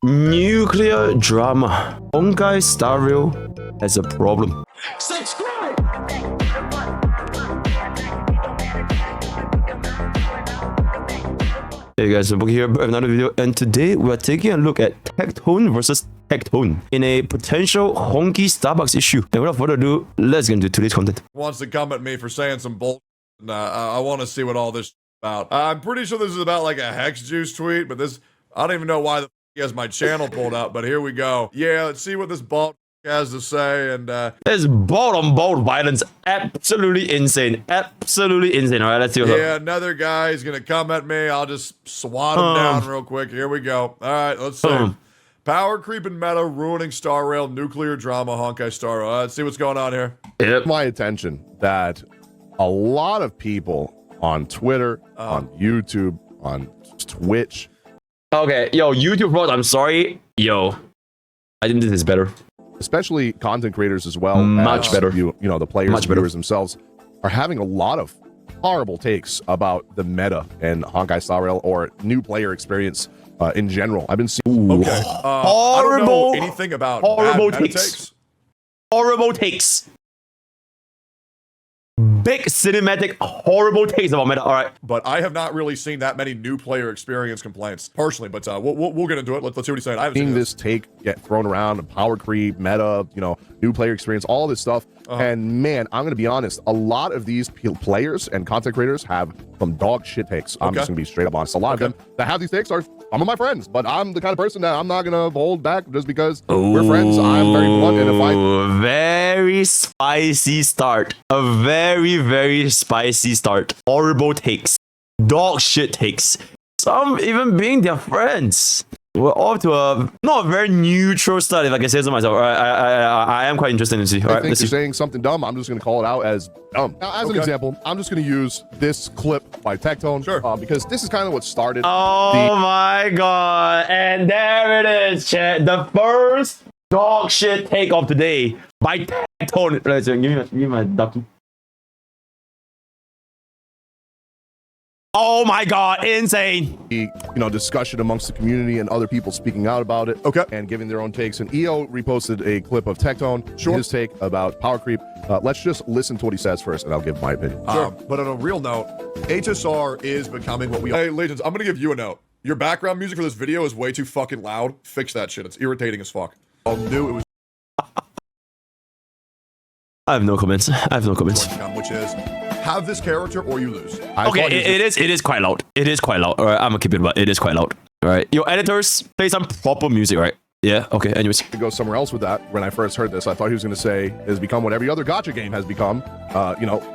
Nuclear drama. honkaistarrail has a problem. Subscribe! Hey guys, MrPokke here with another video, and today we're taking a look at Tectone versus Tectone in a potential honky Starbucks issue. And without further ado, let's get into today's content. Wants to come at me for saying some bull. I want to see what all this is about. I'm pretty sure this is about like a Hex Juice tweet, but this, I don't even know why the f he has my channel pulled up, but here we go. Yeah, let's see what this bald has to say. And It's bald on bald violence. Absolutely insane. Absolutely insane. Alright, let's see what's yeah, another guy is gonna come at me. I'll just swat him down real quick. Here we go. Alright, let's see. Powercreep and meta ruining Star Rail, nuclear drama, Honkai Star Rail. Let's see what's going on here. Yep. My attention that a lot of people on Twitter, on YouTube, on Twitch. Okay, yo, YouTube bros, I'm sorry. Yo, I think this is better. Especially content creators as well. Much as better. You know, the players, Much better. viewers themselves are having a lot of horrible takes about the meta and Honkai Star Rail or new player experience in general. I've been seeing Okay. I don't know anything about horrible bad meta takes. Horrible takes. Big cinematic horrible takes about meta. All right. but I have not really seen that many new player experience complaints personally. But we'll get into it. Let's see what he's saying. I haven't seen this take get thrown around, power creep, meta, you know, new player experience, all this stuff. And man, I'm gonna be honest, a lot of these players and content creators have some dog shit takes. I'm just gonna be straight up honest. A lot of them that have these takes are some of my friends, but I'm the kind of person that I'm not gonna hold back just because we're friends. I'm very blunt, and if I very spicy start. A very, very spicy start. Horrible takes. Dog shit takes. Some even being their friends. We're off to a not a very neutral start, if I can say so myself. I am quite interested to see. All right, think let's you're see. saying something dumb, I'm just going to call it out as dumb. Now, as an example, I'm just going to use this clip by Tectone, because this is kind of what started. Oh my god! And there it is, chat. The first dog shit take of today by Tectone. Let's give me my ducky. Oh my god, insane! Discussion amongst the community and other people speaking out about it. And giving their own takes. And EO reposted a clip of Tectone, his take about power creep. Let's just listen to what he says first, and I'll give my opinion. But on a real note, HSR is becoming what we. Hey, Legions, I'm gonna give you a note. Your background music for this video is way too fucking loud. Fix that shit. It's irritating as fuck. I knew it was. I have no comments. Which is, have this character or you lose. Okay, it is quite loud. It is quite loud. All right, I'm gonna keep it, but it is quite loud. All right, your editors play some proper music, right? Yeah. Okay. Anyways, to go somewhere else with that. When I first heard this, I thought he was going to say has become what every other gacha game has become.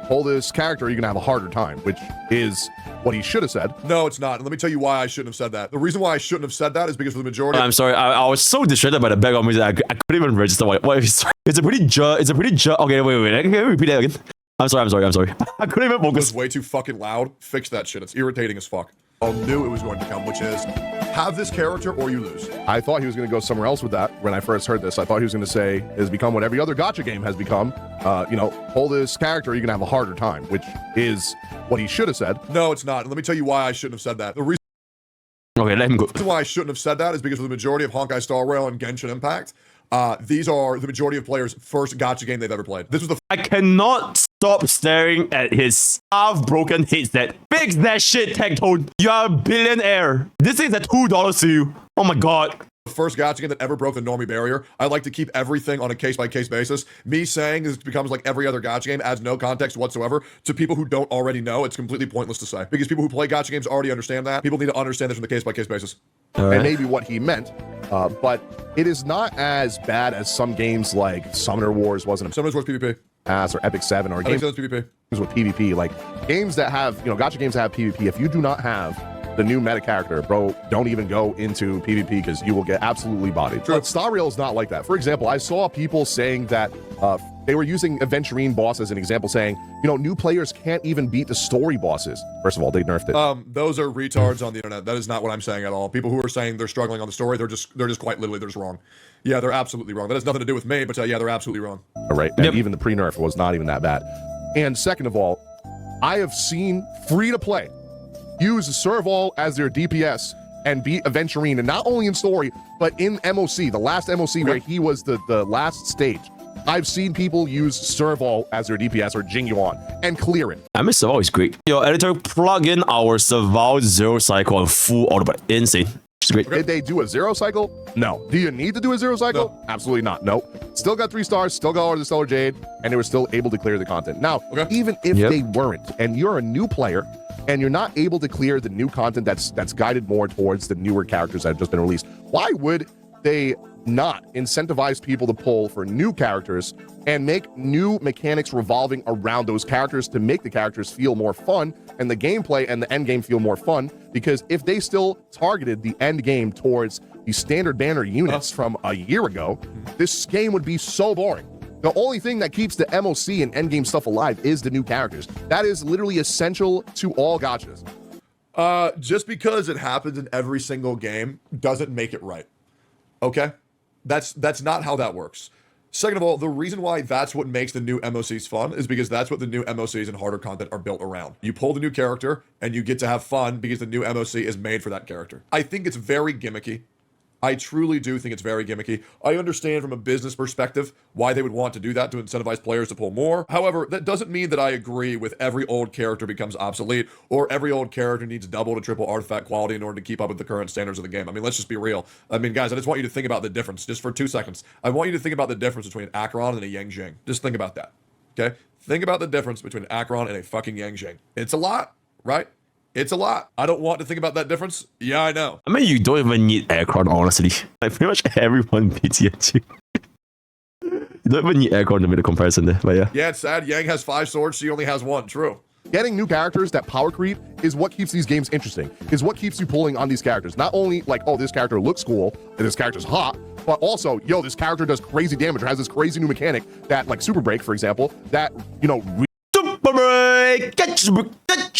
Pull this character, you're going to have a harder time, which is what he should have said. No, it's not. And let me tell you why I shouldn't have said that. The reason why I shouldn't have said that is because for the majority. I'm sorry. I was so distracted by the background music. I couldn't even register what it's. It's a pretty Okay, wait. Can you repeat that again? I'm sorry. I couldn't even focus. It's way too fucking loud. Fix that shit. It's irritating as fuck. I knew it was going to come, which is, have this character or you lose. I thought he was going to go somewhere else with that. When I first heard this, I thought he was going to say has become what every other gacha game has become. Pull this character, you're going to have a harder time, which is what he should have said. No, it's not. And let me tell you why I shouldn't have said that. The reason. Okay, let him go. The reason why I shouldn't have said that is because for the majority of Honkai Star Rail and Genshin Impact, these are the majority of players' first gacha game they've ever played. This was the. I cannot stop staring at his half-broken headset. Fix that shit, Tectone. You are a billionaire. This thing's at $2 to you. Oh my god. First gacha game that ever broke the normie barrier. I like to keep everything on a case-by-case basis. Me saying this becomes like every other gacha game adds no context whatsoever. To people who don't already know, it's completely pointless to say. Because people who play gacha games already understand that. People need to understand this from the case-by-case basis. And maybe what he meant, but it is not as bad as some games like Summoner Wars wasn't. Summoner Wars PvP. Or Epic 7 or games PvP. With PvP, like games that have, gacha games that have PvP. If you do not have the new meta character, bro, don't even go into PvP because you will get absolutely bodied. But Star Rail is not like that. For example, I saw people saying that they were using Aventurine boss as an example, saying, new players can't even beat the story bosses. First of all, they nerfed it. Those are retards on the internet. That is not what I'm saying at all. People who are saying they're struggling on the story, they're just quite literally, they're just wrong. Yeah, they're absolutely wrong. That has nothing to do with me, but yeah, they're absolutely wrong. All right, and even the pre-nerf was not even that bad. And second of all, I have seen free-to-play use Serval as their DPS and beat Aventurine, and not only in story, but in MOC, the last MOC where he was the last stage. I've seen people use Serval as their DPS or Jing Yuan and clear it. I mean, Serval is great. Yo, editor, plug in our Serval Zero Cycle on full auto, insane. It's great. Did they do a 0 cycle? No. Do you need to do a 0 cycle? No. Absolutely not. Nope. Still got 3 stars, still got Order of the Stellar Jade, and they were still able to clear the content. Now, even if they weren't, and you're a new player, and you're not able to clear the new content that's guided more towards the newer characters that have just been released, why would they not incentivize people to pull for new characters and make new mechanics revolving around those characters to make the characters feel more fun and the gameplay and the end game feel more fun? Because if they still targeted the end game towards the standard banner units from a year ago, this game would be so boring. The only thing that keeps the MOC and endgame stuff alive is the new characters. That is literally essential to all gachas. Just because it happens in every single game doesn't make it right. Okay? That's not how that works. Second of all, the reason why that's what makes the new MOCs fun is because that's what the new MOCs and harder content are built around. You pull the new character and you get to have fun because the new MOC is made for that character. I think it's very gimmicky. I truly do think it's very gimmicky. I understand from a business perspective why they would want to do that to incentivize players to pull more. However, that doesn't mean that I agree with every old character becomes obsolete or every old character needs double to triple artifact quality in order to keep up with the current standards of the game. I mean, let's just be real. I mean, guys, I just want you to think about the difference just for 2 seconds. I want you to think about the difference between an Acheron and a Yang Jing. Just think about that, okay? Think about the difference between an Acheron and a fucking Yang Jing. It's a lot, right? It's a lot. I don't want to think about that difference. Yeah, I know. I mean, you don't even need aircon, honestly. Like, pretty much everyone beats you. You don't even need aircon to make the comparison there, but yeah. Yeah, it's sad. Yang has 5 swords, she only has 1. True. Getting new characters that power creep is what keeps these games interesting, is what keeps you pulling on these characters. Not only like, oh, this character looks cool, and this character's hot, but also, yo, this character does crazy damage or has this crazy new mechanic that, like Super Break, for example, that, you know, Super break! Get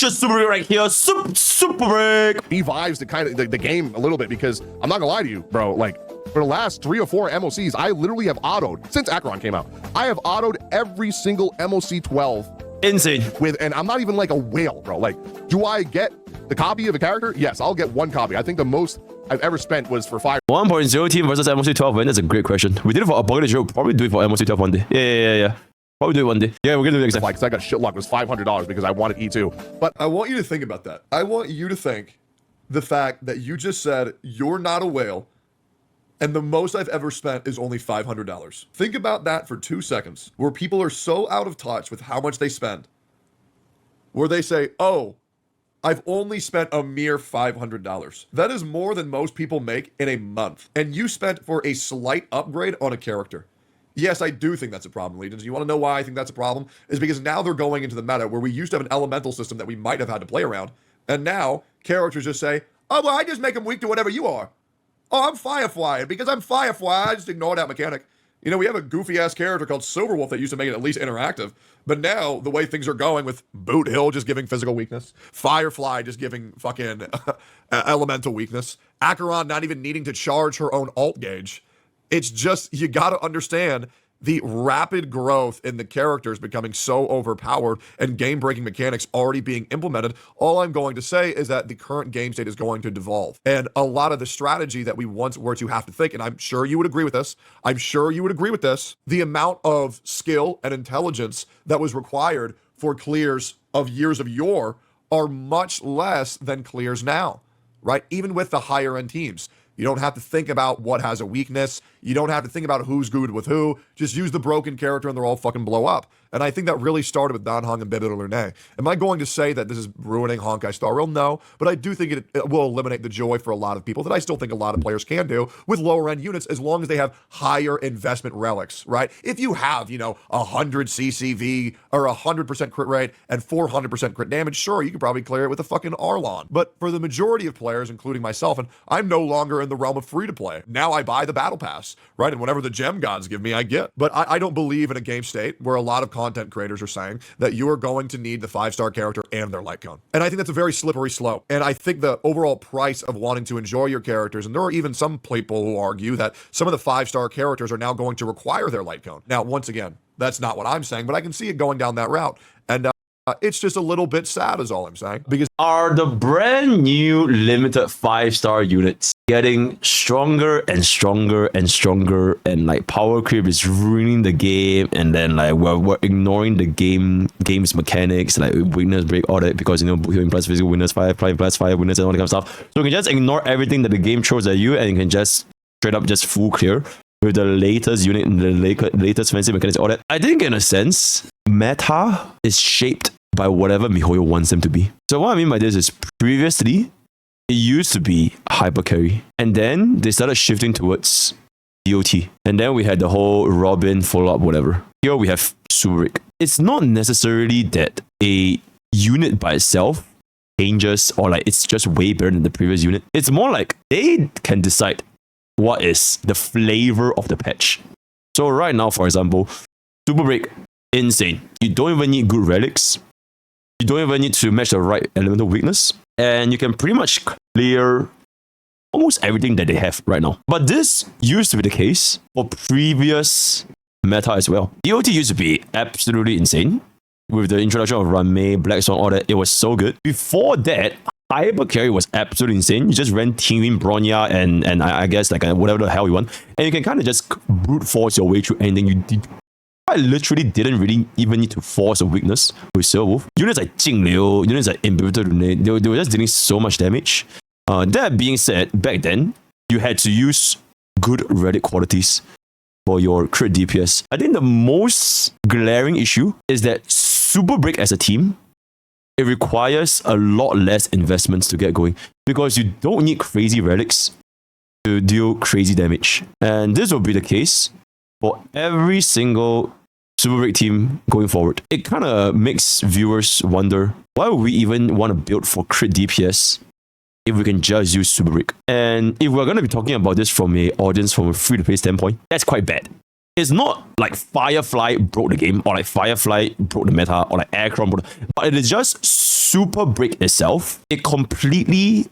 your super break right here. Super break! revives the kind of the game a little bit, because I'm not gonna lie to you, bro, like for the last 3 or 4 MOCs, I literally have autoed, since Acheron came out, I have autoed every single MOC 12 Insane. with, and I'm not even like a whale, bro. Like, do I get the copy of a character? Yes, I'll get 1 copy. I think the most I've ever spent was for Firefly. 1.0 team versus MOC 12 win. That's a great question. We did it for Pokke Joe. Probably do it for MOC 12 one day. Yeah. Probably do it one day. Yeah, we're gonna do it next time. Because I got shit luck. It was $500 because I wanted E2. But I want you to think about that. I want you to think the fact that you just said you're not a whale and the most I've ever spent is only $500. Think about that for 2 seconds, where people are so out of touch with how much they spend, where they say, oh, I've only spent a mere $500. That is more than most people make in a month. And you spent for a slight upgrade on a character. Yes, I do think that's a problem, Legions. You want to know why I think that's a problem? Is because now they're going into the meta where we used to have an elemental system that we might have had to play around. And now characters just say, oh, well, I just make them weak to whatever you are. Oh, I'm Firefly. And because I'm Firefly, I just ignore that mechanic. You know, we have a goofy-ass character called Silverwolf that used to make it at least interactive. But now, the way things are going with Boot Hill just giving physical weakness, Firefly just giving fucking elemental weakness, Acheron not even needing to charge her own alt gauge. It's just, you got to understand the rapid growth in the characters becoming so overpowered and game-breaking mechanics already being implemented. All I'm going to say is that the current game state is going to devolve. And a lot of the strategy that we once were to have to think, and I'm sure you would agree with this, the amount of skill and intelligence that was required for clears of years of yore are much less than clears now, right? Even with the higher-end teams. You don't have to think about what has a weakness. You don't have to think about who's good with who. Just use the broken character and they'll all fucking blow up. And I think that really started with Dan Heng and Bibit Lune. Am I going to say that this is ruining honkaistarrail? No, but I do think it will eliminate the joy for a lot of people that I still think a lot of players can do with lower end units as long as they have higher investment relics, right? If you have, 100 CCV or 100% crit rate and 400% crit damage, sure, you could probably clear it with a fucking Arlon. But for the majority of players, including myself, and I'm no longer in the realm of free to play. Now I buy the battle pass, right? And whatever the gem gods give me, I get. But I don't believe in a game state where a lot of content creators are saying that you are going to need the 5-star character and their light cone. And I think that's a very slippery slope. And I think the overall price of wanting to enjoy your characters, and there are even some people who argue that some of the 5-star characters are now going to require their light cone. Now, once again, that's not what I'm saying, but I can see it going down that route. And It's just a little bit sad is all I'm saying. Because Are the brand new limited 5-star units getting stronger and stronger and stronger, and like Powercreep is ruining the game, and then like we're ignoring the game's mechanics, like weakness break, all that, because healing plus physical weakness, fire plus fire weakness, and all that kind of stuff. So you can just ignore everything that the game throws at you, and you can just straight up just full clear with the latest unit and the latest fancy mechanics, all that. I think in a sense, meta is shaped by whatever MiHoYo wants them to be. So what I mean by this is, previously, it used to be hyper carry, and then they started shifting towards DOT, and then we had the whole Robin follow-up, whatever. Here we have Surik. It's not necessarily that a unit by itself changes, or like it's just way better than the previous unit. It's more like they can decide what is the flavor of the patch. So right now, for example, Super Break, insane. You don't even need good relics. You don't even need to match the right elemental weakness, and you can pretty much clear almost everything that they have right now. But this used to be the case for previous meta as well. DOT used to be absolutely insane. With the introduction of Ranmei, Black Swan, all that, it was so good. Before that, hyper carry was absolutely insane. You just ran Team Bronya and I guess like whatever the hell you want, and you can kind of just brute force your way through anything. You did. I literally didn't really even need to force a weakness with Silver Wolf. Units like Jingliu, units like Imbibitor, they were just dealing so much damage. That being said, back then, you had to use good relic qualities for your crit DPS. I think the most glaring issue is that Super Break as a team, it requires a lot less investments to get going, because you don't need crazy relics to deal crazy damage. And this will be the case for every single Super Break team going forward. It kind of makes viewers wonder, why would we even want to build for crit DPS if we can just use Super Break? And if we're going to be talking about this from a audience, from a free-to-play standpoint, that's quite bad. It's not like Firefly broke the game, or like Firefly broke the meta, or like Aircron broke the, but it is just Super Break itself. It completely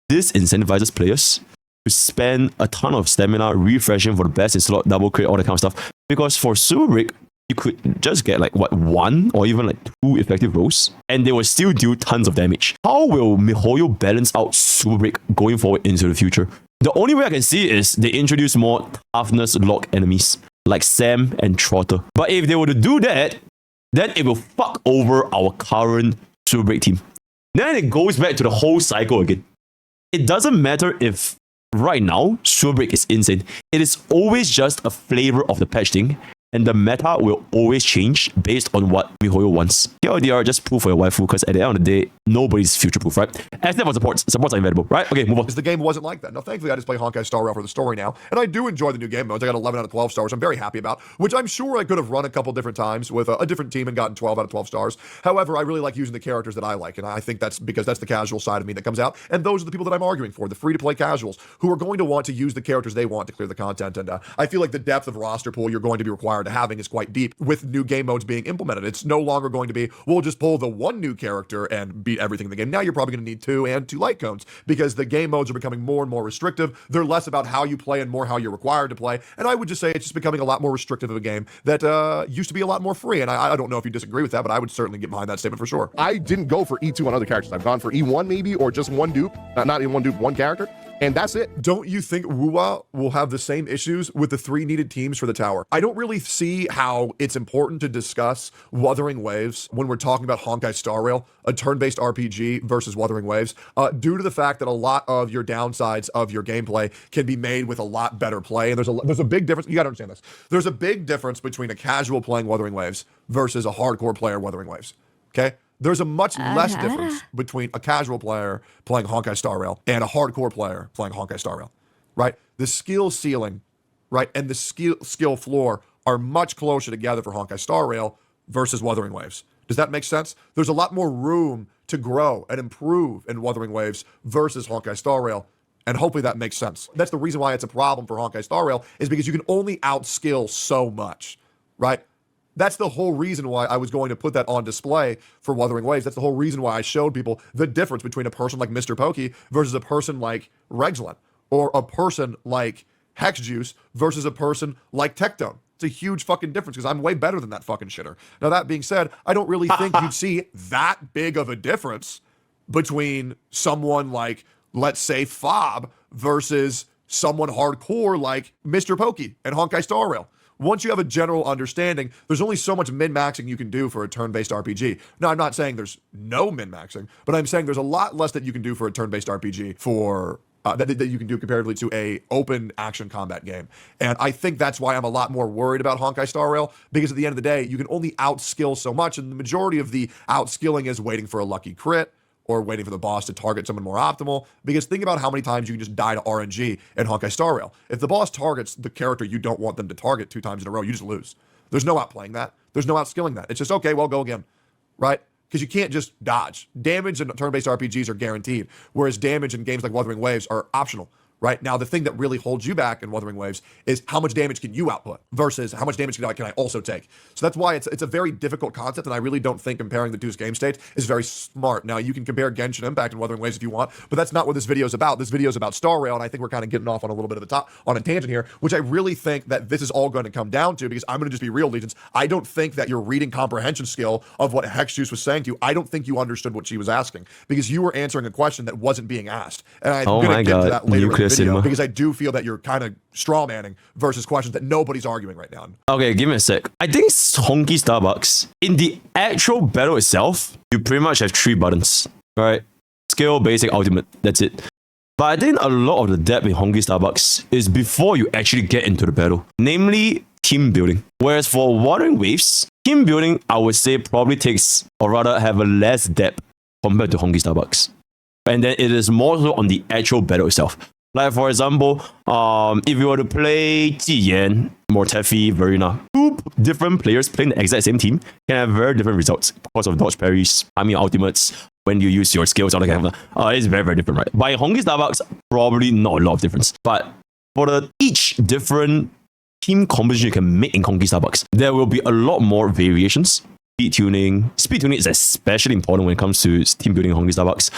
disincentivizes players to spend a ton of stamina refreshing for the best in slot, double crit, all that kind of stuff. Because for Super Break, you could just get like what, 1 or even like 2 effective rolls, and they will still do tons of damage. How will MiHoYo balance out Super Break going forward into the future? The only way I can see is they introduce more toughness lock enemies like Sam and Trotter. But if they were to do that, then it will fuck over our current Super Break team. Then it goes back to the whole cycle again. It doesn't matter if right now Super Break is insane. It is always just a flavor of the patch thing, and the meta will always change based on what MiHoYo wants. KLDR, just proof for your waifu, because at the end of the day, nobody's future-proof, right? Except for supports. Supports are invaluable, right? Okay, move on. The game wasn't like that. Now, thankfully, I just play Honkai Star Rail for the story now, and I do enjoy the new game modes. I got 11 out of 12 stars, I'm very happy about, which I'm sure I could have run a couple different times with a different team and gotten 12 out of 12 stars. However, I really like using the characters that I like, and I think that's because that's the casual side of me that comes out, and those are the people that I'm arguing for, the free-to-play casuals, who are going to want to use the characters they want to clear the content, and I feel like the depth of roster pool you're going to be required to having is quite deep with new game modes being implemented. It's no longer going to be, we'll just pull the one new character and beat everything in the game. Now you're probably going to need 2 and 2 light cones, because the game modes are becoming more and more restrictive. They're less about how you play and more how you're required to play. And I would just say it's just becoming a lot more restrictive of a game that used to be a lot more free. And I don't know if you disagree with that, but I would certainly get behind that statement for sure. I didn't go for E2 on other characters. I've gone for E1 maybe, or just one dupe. Not even one dupe, one character. And that's it. Don't you think Wuwa will have the same issues with the 3 needed teams for the tower? I don't really see how it's important to discuss Wuthering Waves when we're talking about Honkai Star Rail, a turn-based RPG versus Wuthering Waves, due to the fact that a lot of your downsides of your gameplay can be made with a lot better play. And there's a big difference. You gotta understand this. There's a big difference between a casual playing Wuthering Waves versus a hardcore player Wuthering Waves. Okay? There's a much less difference between a casual player playing Honkai Star Rail and a hardcore player playing Honkai Star Rail, right? The skill ceiling, right, and the skill floor are much closer together for Honkai Star Rail versus Wuthering Waves. Does that make sense? There's a lot more room to grow and improve in Wuthering Waves versus Honkai Star Rail, and hopefully that makes sense. That's the reason why it's a problem for Honkai Star Rail, is because you can only outskill so much, right? That's the whole reason why I was going to put that on display for Wuthering Waves. That's the whole reason why I showed people the difference between a person like MrPokke versus a person like Regzlin, or a person like Hexjuice versus a person like Tectone. It's a huge fucking difference because I'm way better than that fucking shitter. Now, that being said, I don't really think you'd see that big of a difference between someone like, let's say, Fob versus someone hardcore like MrPokke and honkaistarrail. Once you have a general understanding, there's only so much min-maxing you can do for a turn-based RPG. Now, I'm not saying there's no min-maxing, but I'm saying there's a lot less that you can do for a turn-based RPG for that you can do comparatively to a open action combat game. And I think that's why I'm a lot more worried about honkaistarrail, because at the end of the day, you can only outskill so much, and the majority of the outskilling is waiting for a lucky crit or waiting for the boss to target someone more optimal. Because think about how many times you can just die to RNG in honkaistarrail. If the boss targets the character you don't want them to target 2 times in a row, you just lose. There's no outplaying that. There's no outskilling that. It's just, okay, well, go again, right? Because you can't just dodge. Damage in turn-based RPGs are guaranteed, whereas damage in games like Wuthering Waves are optional, right? Now, the thing that really holds you back in Wuthering Waves is how much damage can you output versus how much damage can I also take. So that's why it's a very difficult concept, and I really don't think comparing the two game states is very smart. Now, you can compare Genshin Impact and Wuthering Waves if you want, but that's not what this video is about. This video is about Star Rail, and I think we're kind of getting off on a little bit of on a tangent here, which I really think that this is all going to come down to, because I'm going to just be real, Legions. I don't think that your reading comprehension skill of what Hexjuice was saying to you, I don't think you understood what she was asking, because you were answering a question that wasn't being asked. And I'm going to get to that later in the video, cinema. because I do feel that you're kind of straw manning versus questions that nobody's arguing right now. Okay, give me a sec. I think Honky Starbucks, in the actual battle itself, you pretty much have 3 buttons, right? Skill, basic, ultimate. That's it. But I think a lot of the depth in Honky Starbucks is before you actually get into the battle, namely team building. Whereas for Wuthering Waves, team building, I would say, probably takes, or rather have a less depth compared to Honky Starbucks. And then it is more so on the actual battle itself. Like, for example, if you were to play Jiyan, Mortefi, Verena, 2 different players playing the exact same team can have very different results because of dodge parries, ultimates, when you use your skills, all that kind of stuff. It's very, very different, right? By Honky Starbucks, probably not a lot of difference. But for each different team composition you can make in Honky Starbucks, there will be a lot more variations. Speed tuning is especially important when it comes to team building in Honky Starbucks.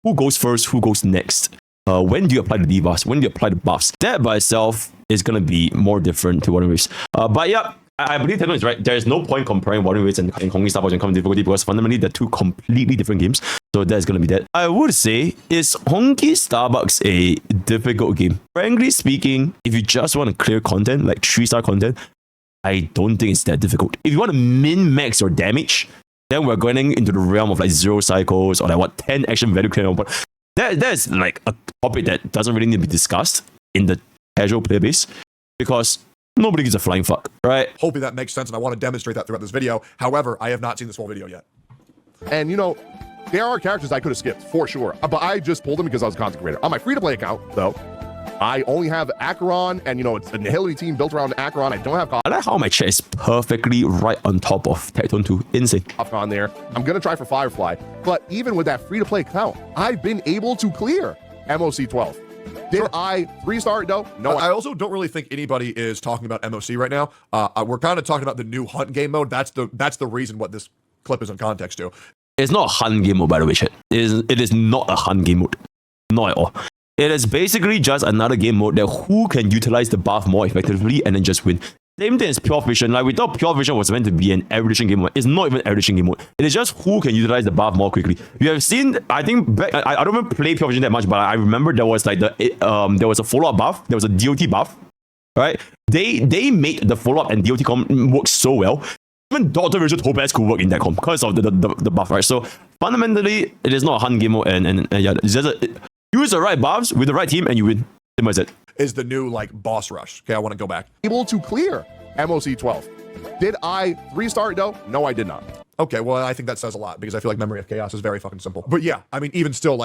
Who goes first? Who goes next? When do you apply the debuffs? When do you apply the buffs? That by itself is going to be more different to Wuthering Waves. But yeah, I believe Tectone is right. There is no point comparing Wuthering Waves and Honky Starbucks when it comes to difficulty, because fundamentally they're 2 completely different games. So that's going to be that. I would say, is Honky Starbucks a difficult game? Frankly speaking, if you just want to clear content, like 3-star content, I don't think it's that difficult. If you want to min-max your damage, then we're going into the realm of like 0 cycles or like 10 action value clear. But that's like a topic that doesn't really need to be discussed in the casual player base, because nobody gives a flying fuck, right? Hopefully that makes sense, and I want to demonstrate that throughout this video. However, I have not seen this whole video yet. And there are characters I could have skipped for sure, but I just pulled them because I was a content creator. On my free-to-play account, though, I only have Acheron, and it's a Nihility team built around Acheron. I don't have I like how my chat is perfectly right on top of Tectone 2. Insane. on there. I'm gonna try for Firefly, but even with that free-to-play account, I've been able to clear MOC 12. Did I 3-star it though? No. I also don't really think anybody is talking about MOC right now. We're kind of talking about the new hunt game mode. That's the reason what this clip is in context to. It's not a hunt game mode, by the way, chat. It is not a hunt game mode. Not at all. It is basically just another game mode that who can utilize the buff more effectively and then just win. Same thing as Pure Vision. Like, we thought Pure Vision was meant to be an erudition game mode. It's not even an erudition game mode. It is just who can utilize the buff more quickly. You have seen, I think, I don't even play Pure Vision that much, but I remember there was like there was a follow-up buff. There was a DOT buff, right? They made the follow-up and DOT comp work so well. Even Dr. Richard Topaz could work in that comp because of the buff, right? So fundamentally, it is not a hunt game mode, and yeah, it's just use the right buffs with the right team and you win. Simple as it. Is the new boss rush. Okay, I want to go back. Able to clear MOC 12. Did I 3-star it though? No, I did not. Okay, well, I think that says a lot, because I feel like Memory of Chaos is very fucking simple. But yeah, I mean, even still,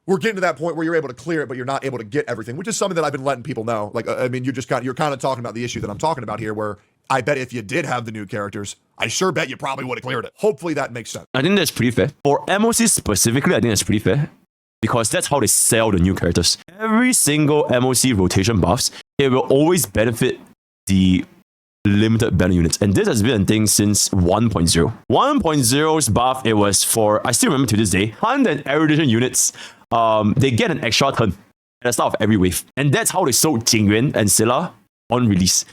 we're getting to that point where you're able to clear it, but you're not able to get everything, which is something that I've been letting people know. I mean, you're kind of talking about the issue that I'm talking about here, where I bet if you did have the new characters, I sure bet you probably would have cleared it. Hopefully that makes sense. I think that's pretty fair. For MOC specifically, I think that's pretty fair, because that's how they sell the new characters. Every single MOC rotation buffs, it will always benefit the limited battle units. And this has been a thing since 1.0. 1.0's buff, it was for, I still remember to this day, hunt and erudition units, they get an extra turn at the start of every wave. And that's how they sold Jingyuan and Scylla on release.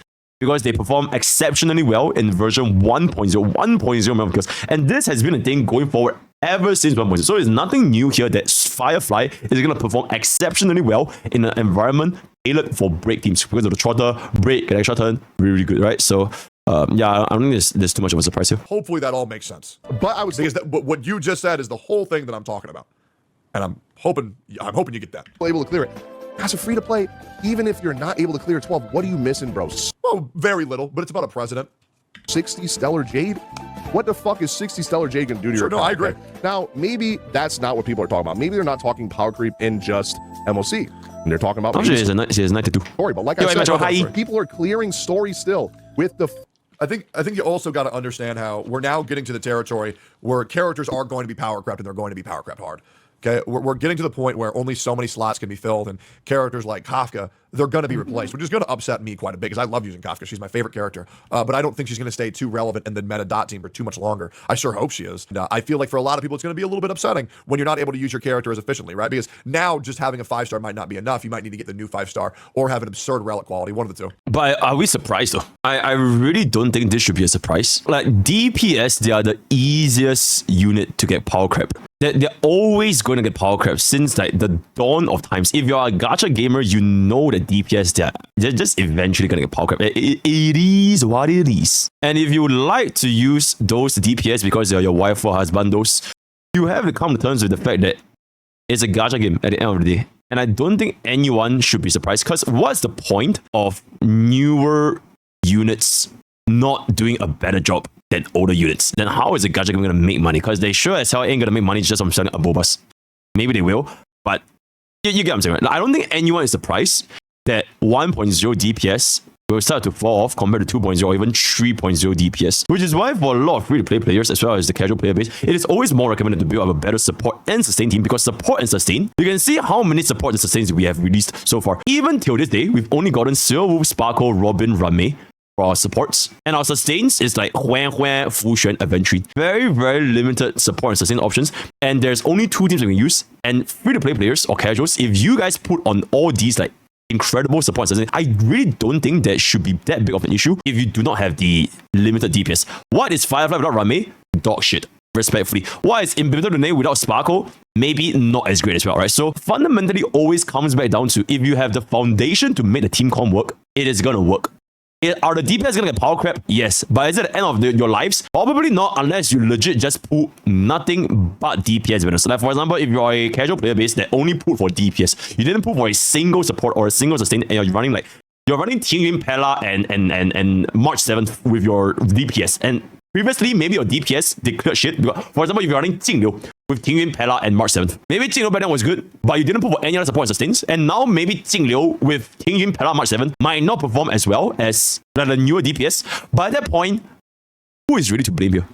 because they perform exceptionally well in version 1.0, 1.0 kills. And this has been a thing going forward ever since 1.0. So it's nothing new here that Firefly is going to perform exceptionally well in an environment tailored for break teams because of the trotter, break, get extra turn, really, really good, right? So yeah, I don't think there's too much of a surprise here. Hopefully that all makes sense. But I was Because what you just said is the whole thing that I'm talking about. And I'm hoping you get that. able to clear it. As a free to play, even if you're not able to clear 12, what are you missing, bro? Well, very little, but it's about a president. 60 Stellar Jade? What the fuck is 60 Stellar Jade gonna do to your No, I account, agree. right? Now, maybe that's not what people are talking about. Maybe they're not talking power creep in just MOC. And they're talking about Actually, it's a 92. story. But like Yo, I Metro, hi. said, people are clearing story still with the I think you also got to understand how we're now getting to the territory where characters are going to be power crept and they're going to be power crept hard. Okay, we're getting to the point where only so many slots can be filled, and characters like Kafka, they're going to be replaced, which is going to upset me quite a bit because I love using Kafka. She's my favorite character, but I don't think she's going to stay too relevant in the meta dot team for too much longer. I sure hope she is. And, I feel like for a lot of people, it's going to be a little bit upsetting when you're not able to use your character as efficiently, right? Because now just having a 5-star might not be enough. You might need to get the new 5-star or have an absurd relic quality, one of the two. But are we surprised though? I really don't think this should be a surprise. Like DPS, they are the easiest unit to get power crept. They're always going to get power crept since like the dawn of times. If you're a gacha gamer, you know that DPS, they're just eventually going to get power crept. It is what it is. And if you would like to use those DPS because they're your wife or husbandos, you have to come to terms with the fact that it's a gacha game at the end of the day. And I don't think anyone should be surprised, because what's the point of newer units not doing a better job than older units? Then how is a gacha game going to make money? Because they sure as hell ain't going to make money just from selling abobas. Maybe they will, but you get what I'm saying, right? Like, I don't think anyone is surprised that 1.0 DPS will start to fall off compared to 2.0 or even 3.0 DPS, which is why for a lot of free-to-play players as well as the casual player base, it is always more recommended to build up a better support and sustain team, because support and sustain, you can see how many support and sustains we have released so far. Even till this day, we've only gotten Silverwolf, Sparkle, Robin, Rame for our supports, and our sustains is like Huan, Fu Xuan, Aventry. Very, very limited support and sustain options, and there's only 2 teams we can use. And free-to-play players or casuals, if you guys put on all these like incredible support and sustain, I really don't think that should be that big of an issue if you do not have the limited DPS. What is Firefly without Rame? Dog shit, respectfully. What is Invincible Name without Sparkle? Maybe not as great as well, right? So fundamentally always comes back down to, if you have the foundation to make the team comp work, it is gonna work. Are the DPS gonna get power crap? Yes. But is it at the end of your lives? Probably not, unless you legit just pull nothing but DPS winners. So like, for example, if you're a casual player base that only pull for DPS, you didn't pull for a single support or a single sustain, and you're running Team Yun, Pella and March 7th with your DPS. And previously, maybe your DPS declared shit. For example, if you're running Jingliu with Ting Yun, Pella, and March 7th. Maybe Jingliu back then was good, but you didn't put for any other support and sustains. And now maybe Jingliu with Ting Yun, Pella, March 7th might not perform as well as the newer DPS. But at that point, who is really to blame here?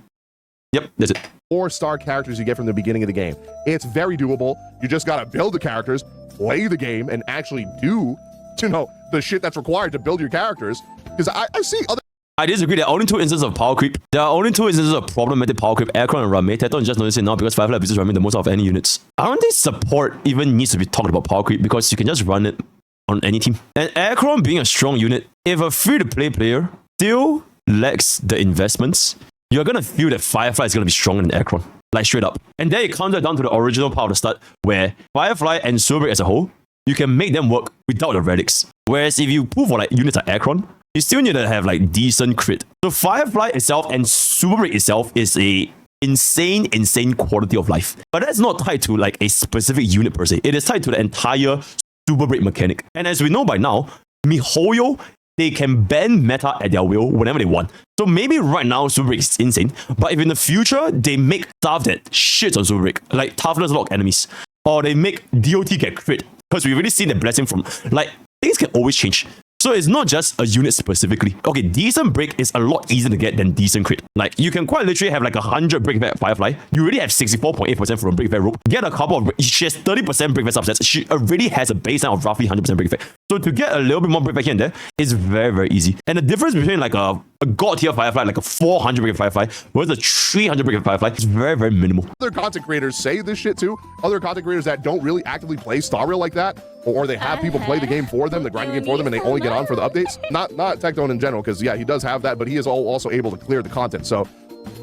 Yep, that's it. 4-star characters you get from the beginning of the game. It's very doable. You just gotta build the characters, play the game, and actually do, the shit that's required to build your characters. Because I see other... I disagree. There are only 2 instances of power creep. There are only 2 instances of problematic power creep, Aircon and Rame. Tectone just noticed it now because Firefly is running the most out of any units. I don't think support even needs to be talked about power creep, because you can just run it on any team. And Aircon being a strong unit, if a free-to-play player still lacks the investments, you're gonna feel that Firefly is gonna be stronger than Aircon. Like straight up. And then it comes down to the original part of the start, where Firefly and Silverwolf as a whole, you can make them work without the relics. Whereas if you pull for like units like Aircon, you still need to have like decent crit. So Firefly itself and Silverwolf itself is a insane quality of life. But that's not tied to like a specific unit per se. It is tied to the entire Silverwolf mechanic. And as we know by now, MiHoYo, they can bend meta at their will whenever they want. So maybe right now Silverwolf is insane, but if in the future they make stuff that shits on Silverwolf, like toughness lock enemies, or they make DOT get crit, because we've already seen the blessing from, like, things can always change. So it's not just a unit specifically. Okay, decent break is a lot easier to get than decent crit. Like, you can quite literally have like 100 break back Firefly. You already have 64.8% from break back rope. Get a couple of... She has 30% break back subsets. She already has a baseline of roughly 100% break back. So to get a little bit more break back here and there is very, very easy. And the difference between like a a god tier Firefly, like a 400 brick Firefly, versus a 300 brick Firefly, it's very, very minimal. Other content creators say this shit too. Other content creators that don't really actively play Star Rail like that, or they have people play the game for them, the grinding game for them, and they only get on for the updates. Not Tectone in general, because yeah, he does have that, but he is also able to clear the content. So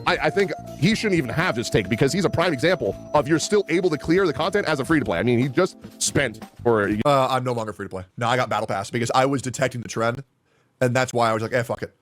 I think he shouldn't even have this take, because he's a prime example of you're still able to clear the content as a free-to-play. I mean, he just spent for... I'm no longer free to play. No, I got Battle Pass because I was detecting the trend, and that's why I was like, fuck it,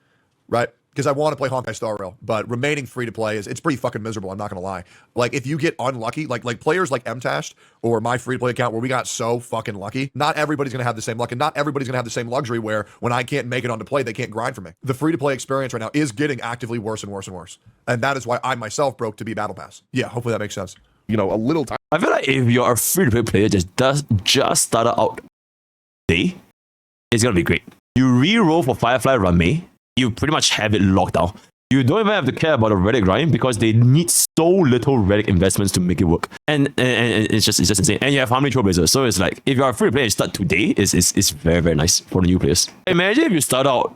right? Because I want to play honkaistarrail, but remaining free to play it's pretty fucking miserable. I'm not gonna lie. Like if you get unlucky, like players like MTashed or my free to play account where we got so fucking lucky, not everybody's gonna have the same luck, and not everybody's gonna have the same luxury where when I can't make it onto play, they can't grind for me. The free to play experience right now is getting actively worse and worse and worse, and that is why I myself broke to be Battle Pass. Yeah, hopefully that makes sense. You know, a little time. I feel like if you're a free to play player just started out day, it's gonna be great. You re-roll for Firefly Rame, you pretty much have it locked down. You don't even have to care about the relic grind because they need so little relic investments to make it work. And it's just insane. And you have Harmony Trailblazers. So it's like, if you're a free player and start today, it's very, very nice for the new players. Imagine if you start out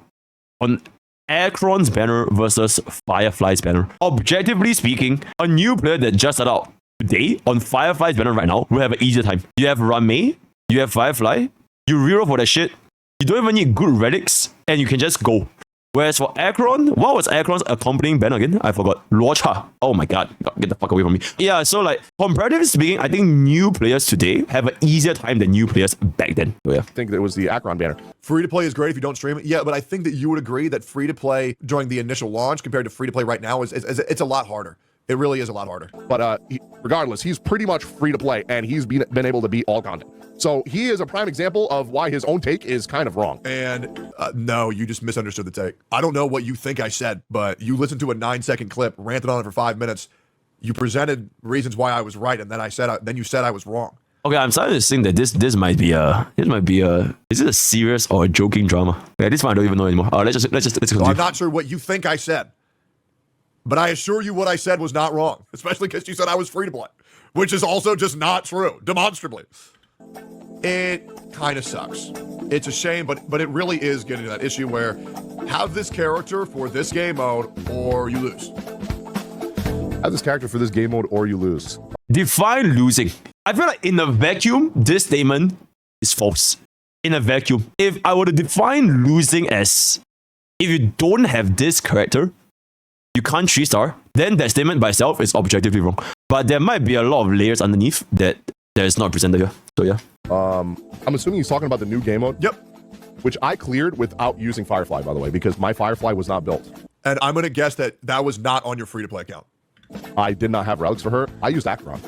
on Acheron's banner versus Firefly's banner. Objectively speaking, a new player that just started out today on Firefly's banner right now will have an easier time. You have Rame, you have Firefly, you reroll for that shit, you don't even need good relics, and you can just go. Whereas for Acheron, what was Acheron's accompanying banner again? I forgot. Luocha. Oh my god. Get the fuck away from me. Yeah, so like, comparatively speaking, I think new players today have an easier time than new players back then. So yeah. I think it was the Acheron banner. Free to play is great if you don't stream it. Yeah, but I think that you would agree that free to play during the initial launch compared to free to play right now is it's a lot harder. It really is a lot harder. But regardless, he's pretty much free to play, and he's been able to beat all content. So he is a prime example of why his own take is kind of wrong. And no, you just misunderstood the take. I don't know what you think I said, but you listened to a 9-second clip, ranted on it for 5 minutes. You presented reasons why I was right, and then then you said I was wrong. Okay, I'm starting to think that this might be is it a serious or a joking drama? Yeah, this one I don't even know anymore. Let's continue. I'm not sure what you think I said, but I assure you what I said was not wrong, especially because you said I was free to play, which is also just not true, demonstrably. It kind of sucks. It's a shame, but it really is getting to that issue where have this character for this game mode or you lose. Have this character for this game mode or you lose. Define losing. I feel like in a vacuum, this statement is false. In a vacuum. If I were to define losing as if you don't have this character, you can't 3-star, then that statement by itself is objectively wrong. But there might be a lot of layers underneath that is not presented here. So yeah. I'm assuming he's talking about the new game mode. Yep. Which I cleared without using Firefly, by the way, because my Firefly was not built. And I'm going to guess that was not on your free-to-play account. I did not have relics for her. I used Acheron.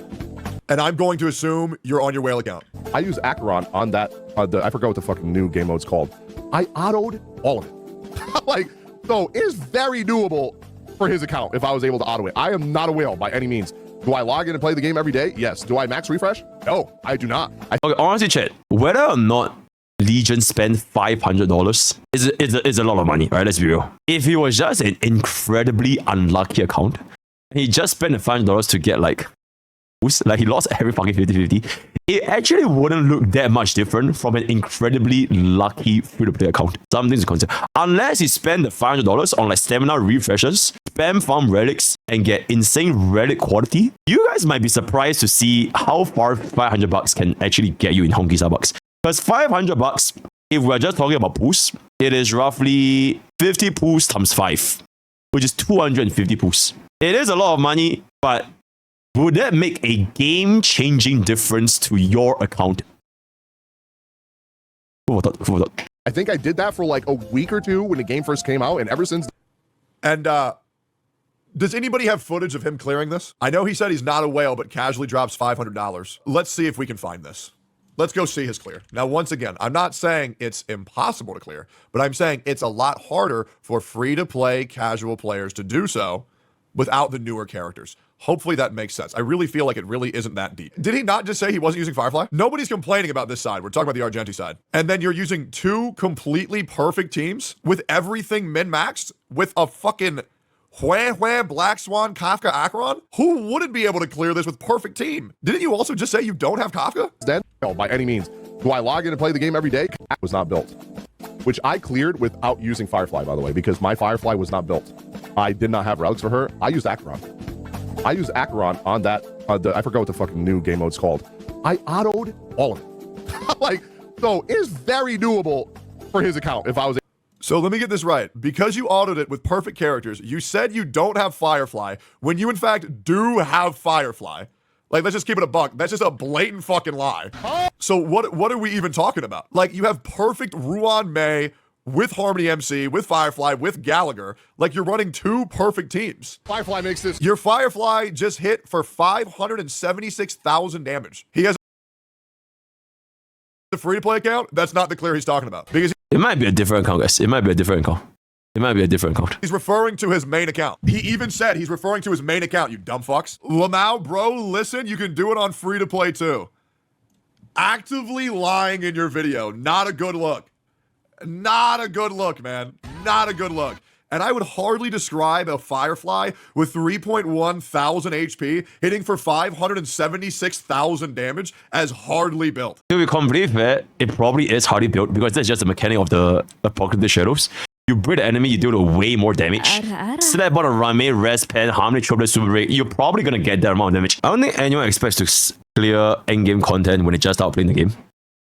And I'm going to assume you're on your whale account. I used Acheron on that, I forgot what the fucking new game mode's called. I autoed all of it. Like, so it is very doable for his account if I was able to auto it. I am not a whale by any means. Do I log in and play the game every day? Yes. Do I max refresh? No, I do not. Okay, honestly, chat, whether or not Legion spent $500 is a lot of money, right? Let's be real. If he was just an incredibly unlucky account, he just spent the $500 to get like he lost every fucking 50-50, it actually wouldn't look that much different from an incredibly lucky free-to-play account. Something to consider. Unless you spend the $500 on like stamina refreshes, spam farm relics, and get insane relic quality, you guys might be surprised to see how far $500 can actually get you in Honkai Starbucks. Because $500, if we're just talking about pools, it is roughly 50 pools times 5, which is 250 pools. It is a lot of money, but would that make a game-changing difference to your account? I think I did that for like a week or two when the game first came out, and ever since. And does anybody have footage of him clearing this? I know he said he's not a whale, but casually drops $500. Let's see if we can find this. Let's go see his clear. Now, once again, I'm not saying it's impossible to clear, but I'm saying it's a lot harder for free-to-play casual players to do so without the newer characters. Hopefully that makes sense. I really feel like it really isn't that deep. Did he not just say he wasn't using Firefly? Nobody's complaining about this side. We're talking about the Argenti side. And then you're using 2 completely perfect teams with everything min-maxed with a fucking Hue, Black Swan, Kafka, Acheron? Who wouldn't be able to clear this with perfect team? Didn't you also just say you don't have Kafka? Then, no, by any means. Do I log in and play the game every day? I was not built. which I cleared without using Firefly, by the way, because my Firefly was not built. I did not have relics for her. I used Acheron. I used Acheron on that, I forgot what the fucking new game mode's called. I autoed all of it. Like, so it is very doable for his account if I was. So let me get this right. Because you autoed it with perfect characters, you said you don't have Firefly when you in fact do have Firefly. Like, let's just keep it a buck. That's just a blatant fucking lie. So what are we even talking about? Like, you have perfect Ruan May with Harmony MC, with Firefly, with Gallagher. Like, you're running 2 perfect teams. Firefly makes this. Your Firefly just hit for 576,000 damage. He has the free-to-play account. That's not the clear he's talking about. Because It might be a different account, guys. It might be a different account. It might be a different account. he's referring to his main account. He even said he's referring to his main account, you dumb fucks. Lamau, bro, listen, you can do it on free-to-play too. Actively lying in your video. Not a good look. Not a good look, man. Not a good look. And I would hardly describe a Firefly with 3.1 thousand HP hitting for 576,000 damage as hardly built. To be completely fair, it probably is hardly built because that's just the mechanic of the Apocalypse Shadows. You break the enemy, you do way more damage. Slap on a Rame, Res Pen, Harmony, Triple Super Ray, you're probably gonna get that amount of damage. I don't think anyone expects to clear endgame content when they just start playing the game.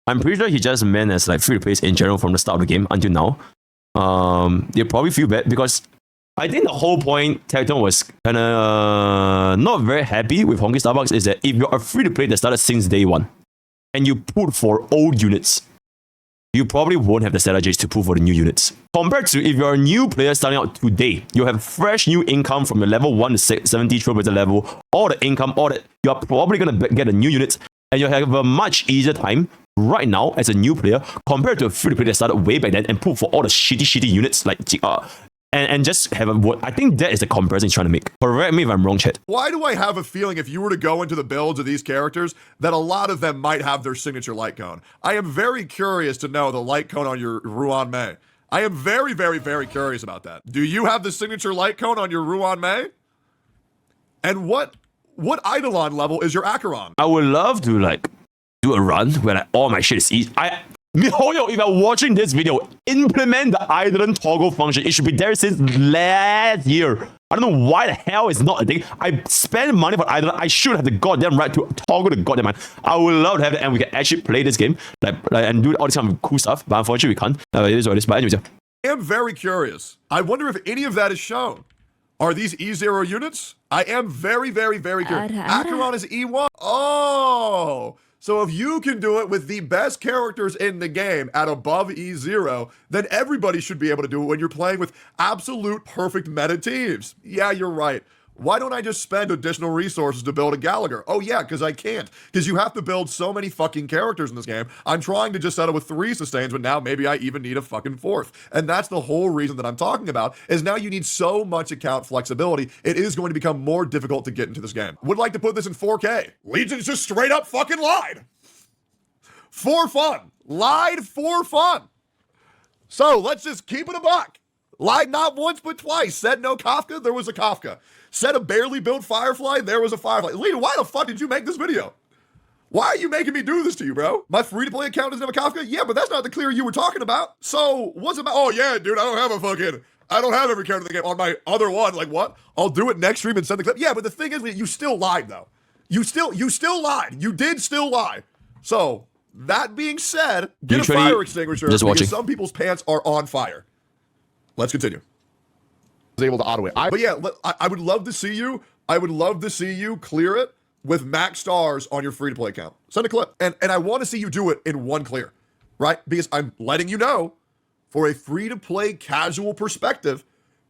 I'm pretty sure he just meant as like free to play in general from the start of the game until now. They probably feel bad because I think the whole point Tectone was kind of not very happy with Honkai Starbucks is that if you're a free to play that started since day one and you put for old units, you probably won't have the strategies to pull for the new units. Compared to if you're a new player starting out today, you have fresh new income from your level 1 to 70 trailblazer level, all the income, all that, you're probably going to get a new unit and you'll have a much easier time right now as a new player compared to a free player that started way back then and pull for all the shitty units like and just have a. I think that is the comparison he's trying to make. Correct me if I'm wrong, chat. Why do I have a feeling if you were to go into the builds of these characters that a lot of them might have their signature light cone? I am very curious to know the light cone on your Ruan May. I am very, very, very curious about that. Do you have the signature light cone on your Ruan May? And what Eidolon level is your Acheron? I would love to like do a run where like all my shit is easy. Mihoyo, if you're watching this video, implement the Eidolon toggle function. It should be there since last year. I don't know why the hell it's not a thing. I spend money for Eidolon. I should have the goddamn right to toggle the goddamn man. I would love to have it and we can actually play this game like and do all this kind of cool stuff. But unfortunately we can't. It is what it is. But anyways, yeah. I am very curious. I wonder if any of that is shown. Are these E0 units? I am very, very, very curious. Acheron is E1. Oh! So if you can do it with the best characters in the game at above E0, then everybody should be able to do it when you're playing with absolute perfect meta teams. Yeah, you're right. Why don't I just spend additional resources to build a Gallagher? Oh yeah, because I can't. Because you have to build so many fucking characters in this game. I'm trying to just settle with 3 sustains, but now maybe I even need a fucking 4th. And that's the whole reason that I'm talking about, is now you need so much account flexibility, it is going to become more difficult to get into this game. Would like to put this in 4K. Legion's just straight up fucking lied. For fun. Lied for fun. So let's just keep it a buck. Lied not once but twice. Said no Kafka, there was a Kafka. Said a barely built Firefly, there was a Firefly. Legion, why the fuck did you make this video? Why are you making me do this to you, bro? My free-to-play account doesn't have a Kafka? Yeah, but that's not the clear you were talking about. So, what's about? Oh, yeah, dude, I don't have every character in the game on my other one. Like, what? I'll do it next stream and send the clip. Yeah, but the thing is, you still lied, though. You still lied. You did still lie. So, that being said, get a fire extinguisher because some people's pants are on fire. Let's continue. Able to auto it. But yeah, I would love to see you. I would love to see you clear it with max stars on your free-to-play account. Send a clip. And I want to see you do it in one clear, right? Because I'm letting you know, for a free-to-play casual perspective,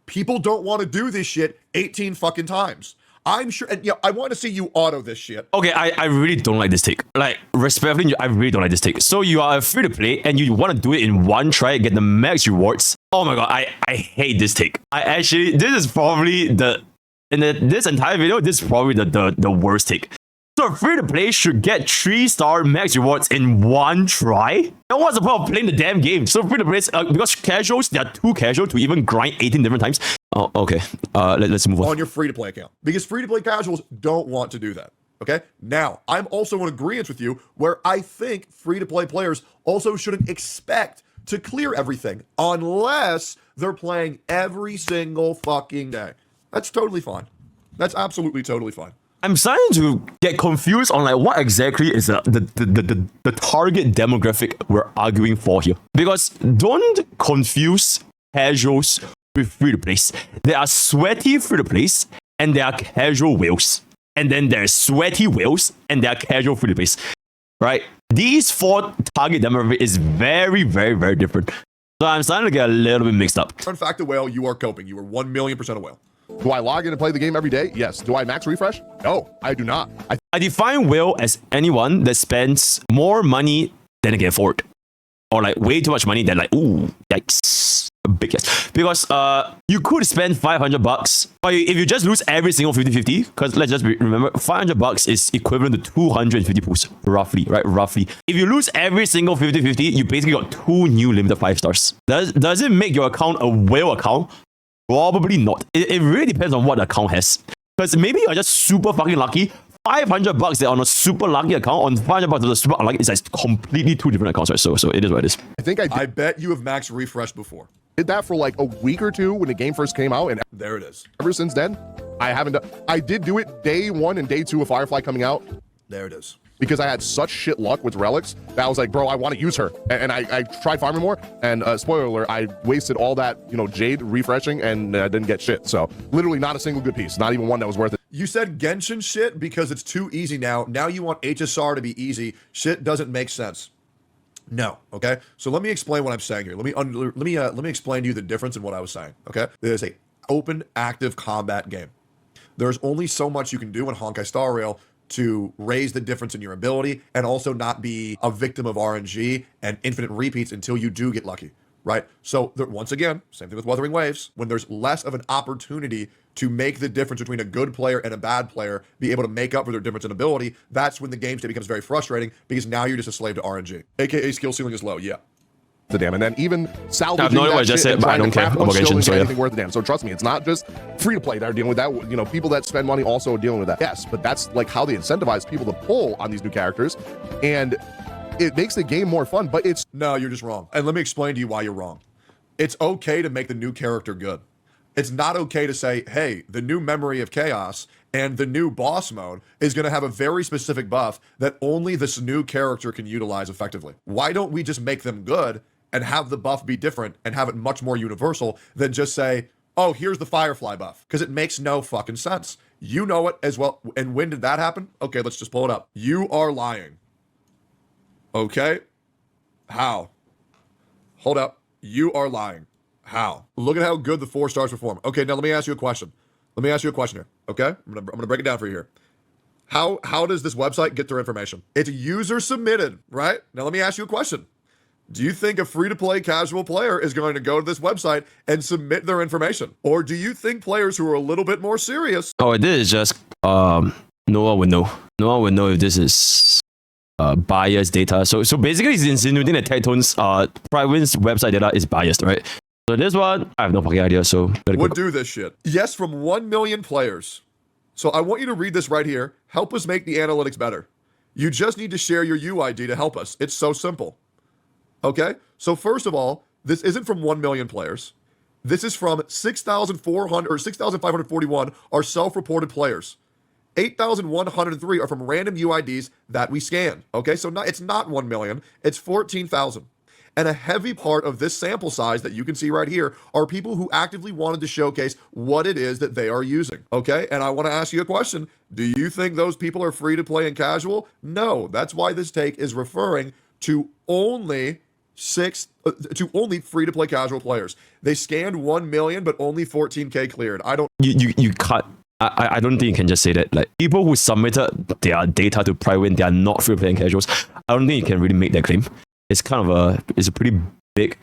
people don't want to do this shit 18 fucking times. I'm sure, and yeah, I want to see you auto this shit. Okay, I really don't like this take. Like, respectfully, I really don't like this take. So you are free to play and you want to do it in one try, get the max rewards. Oh my god, I hate this take. This is probably this entire video, this is probably the worst take. So free to play should get 3-star max rewards in one try? Now what's the point of playing the damn game? So free to play, because casuals, they are too casual to even grind 18 different times. Oh, okay. Let's move on. On your free-to-play account. Because free-to-play casuals don't want to do that. Okay? Now, I'm also in agreement with you where I think free-to-play players also shouldn't expect to clear everything unless they're playing every single fucking day. That's totally fine. That's absolutely totally fine. I'm starting to get confused on like what exactly is the target demographic we're arguing for here. Because don't confuse casuals with free-to-plays. There are sweaty free-to-plays and there are casual whales. And then there's sweaty whales and there are casual free-to-plays. Right? These four target demographic is very, very, very different. So I'm starting to get a little bit mixed up. In fact, a whale, you are coping. You are 1,000,000% a whale. Do I log in and play the game every day? Yes. Do I max refresh? No, I do not. I define whale as anyone that spends more money than they can afford. Or like way too much money than like, ooh, yikes. A big yes. Because you could spend $500, but if you just lose every single 50-50, because let's just remember, $500 is equivalent to 250 pools, roughly, right? Roughly. If you lose every single 50-50, you basically got 2 new limited 5 stars. Does it make your account a whale account? Probably not. It really depends on what the account has. Because maybe you're just super fucking lucky. $500 that on a super lucky account, on $500 on a super unlucky, it's like completely 2 different accounts, right? So it is what it is. I think I bet you have max refreshed before. Did that for like a week or 2 when the game first came out, and there it is. Ever since then, I haven't done. I did do it day 1 and day 2 of Firefly coming out. There it is. Because I had such shit luck with relics that I was like, bro, I want to use her. And I tried farming more. And spoiler alert, I wasted all that, jade refreshing and didn't get shit. So literally not a single good piece, not even one that was worth it. You said Genshin shit because it's too easy now. Now you want HSR to be easy. Shit doesn't make sense. No, okay? So let me explain what I'm saying here. Let me explain to you the difference in what I was saying, okay? There's a open, active combat game. There's only so much you can do in honkaistarrail to raise the difference in your ability and also not be a victim of RNG and infinite repeats until you do get lucky, right? So once again, same thing with Wuthering Waves. When there's less of an opportunity to make the difference between a good player and a bad player, be able to make up for their difference in ability, that's when the game state becomes very frustrating because now you're just a slave to RNG. AKA skill ceiling is low, yeah. The damn, and then even salvaging I have no idea what I just said, but I don't care about Genshin, so yeah. Anything worth the damn. So trust me, it's not just free to play that are dealing with that. People that spend money also are dealing with that. Yes, but that's like how they incentivize people to pull on these new characters, and it makes the game more fun. But it's no, you're just wrong. And let me explain to you why you're wrong. It's okay to make the new character good. It's not okay to say, hey, the new Memory of Chaos and the new boss mode is going to have a very specific buff that only this new character can utilize effectively. Why don't we just make them good and have the buff be different and have it much more universal than just say, oh, here's the Firefly buff? Because it makes no fucking sense. You know it as well. And when did that happen? Okay, let's just pull it up. You are lying. Okay? How? Hold up. You are lying. How? Look at how good the 4 stars perform. Okay, now let me ask you a question. Let me ask you a question here. Okay? I'm gonna break it down for you here. How does this website get their information? It's user submitted, right? Now let me ask you a question. Do you think a free-to-play casual player is going to go to this website and submit their information? Or do you think players who are a little bit more serious... Oh, this is just, no one would know. No one would know if this is biased data. So basically, it's insinuating that Tectone's private website data is biased, right? So this one, I have no fucking idea, so... Would do this shit. Yes, from 1 million players. So I want you to read this right here. Help us make the analytics better. You just need to share your UID to help us. It's so simple. Okay, so first of all, this isn't from 1 million players. This is from 6,400 or 6,541 are self-reported players. 8,103 are from random UIDs that we scanned. Okay, so it's not 1 million, it's 14,000. And a heavy part of this sample size that you can see right here are people who actively wanted to showcase what it is that they are using. Okay, and I want to ask you a question. Do you think those people are free to play and casual? No, that's why this take is referring to only free-to-play casual players. They scanned 1 million, but only 14K cleared. I don't... You can't... I don't think you can just say that. Like, people who submitted their data to private, they are not free-to-play and casuals. I don't think you can really make that claim. It's kind of it's a pretty big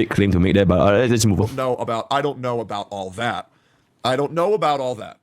claim to make there, but let's move on. I don't know about all that. I don't know about all that.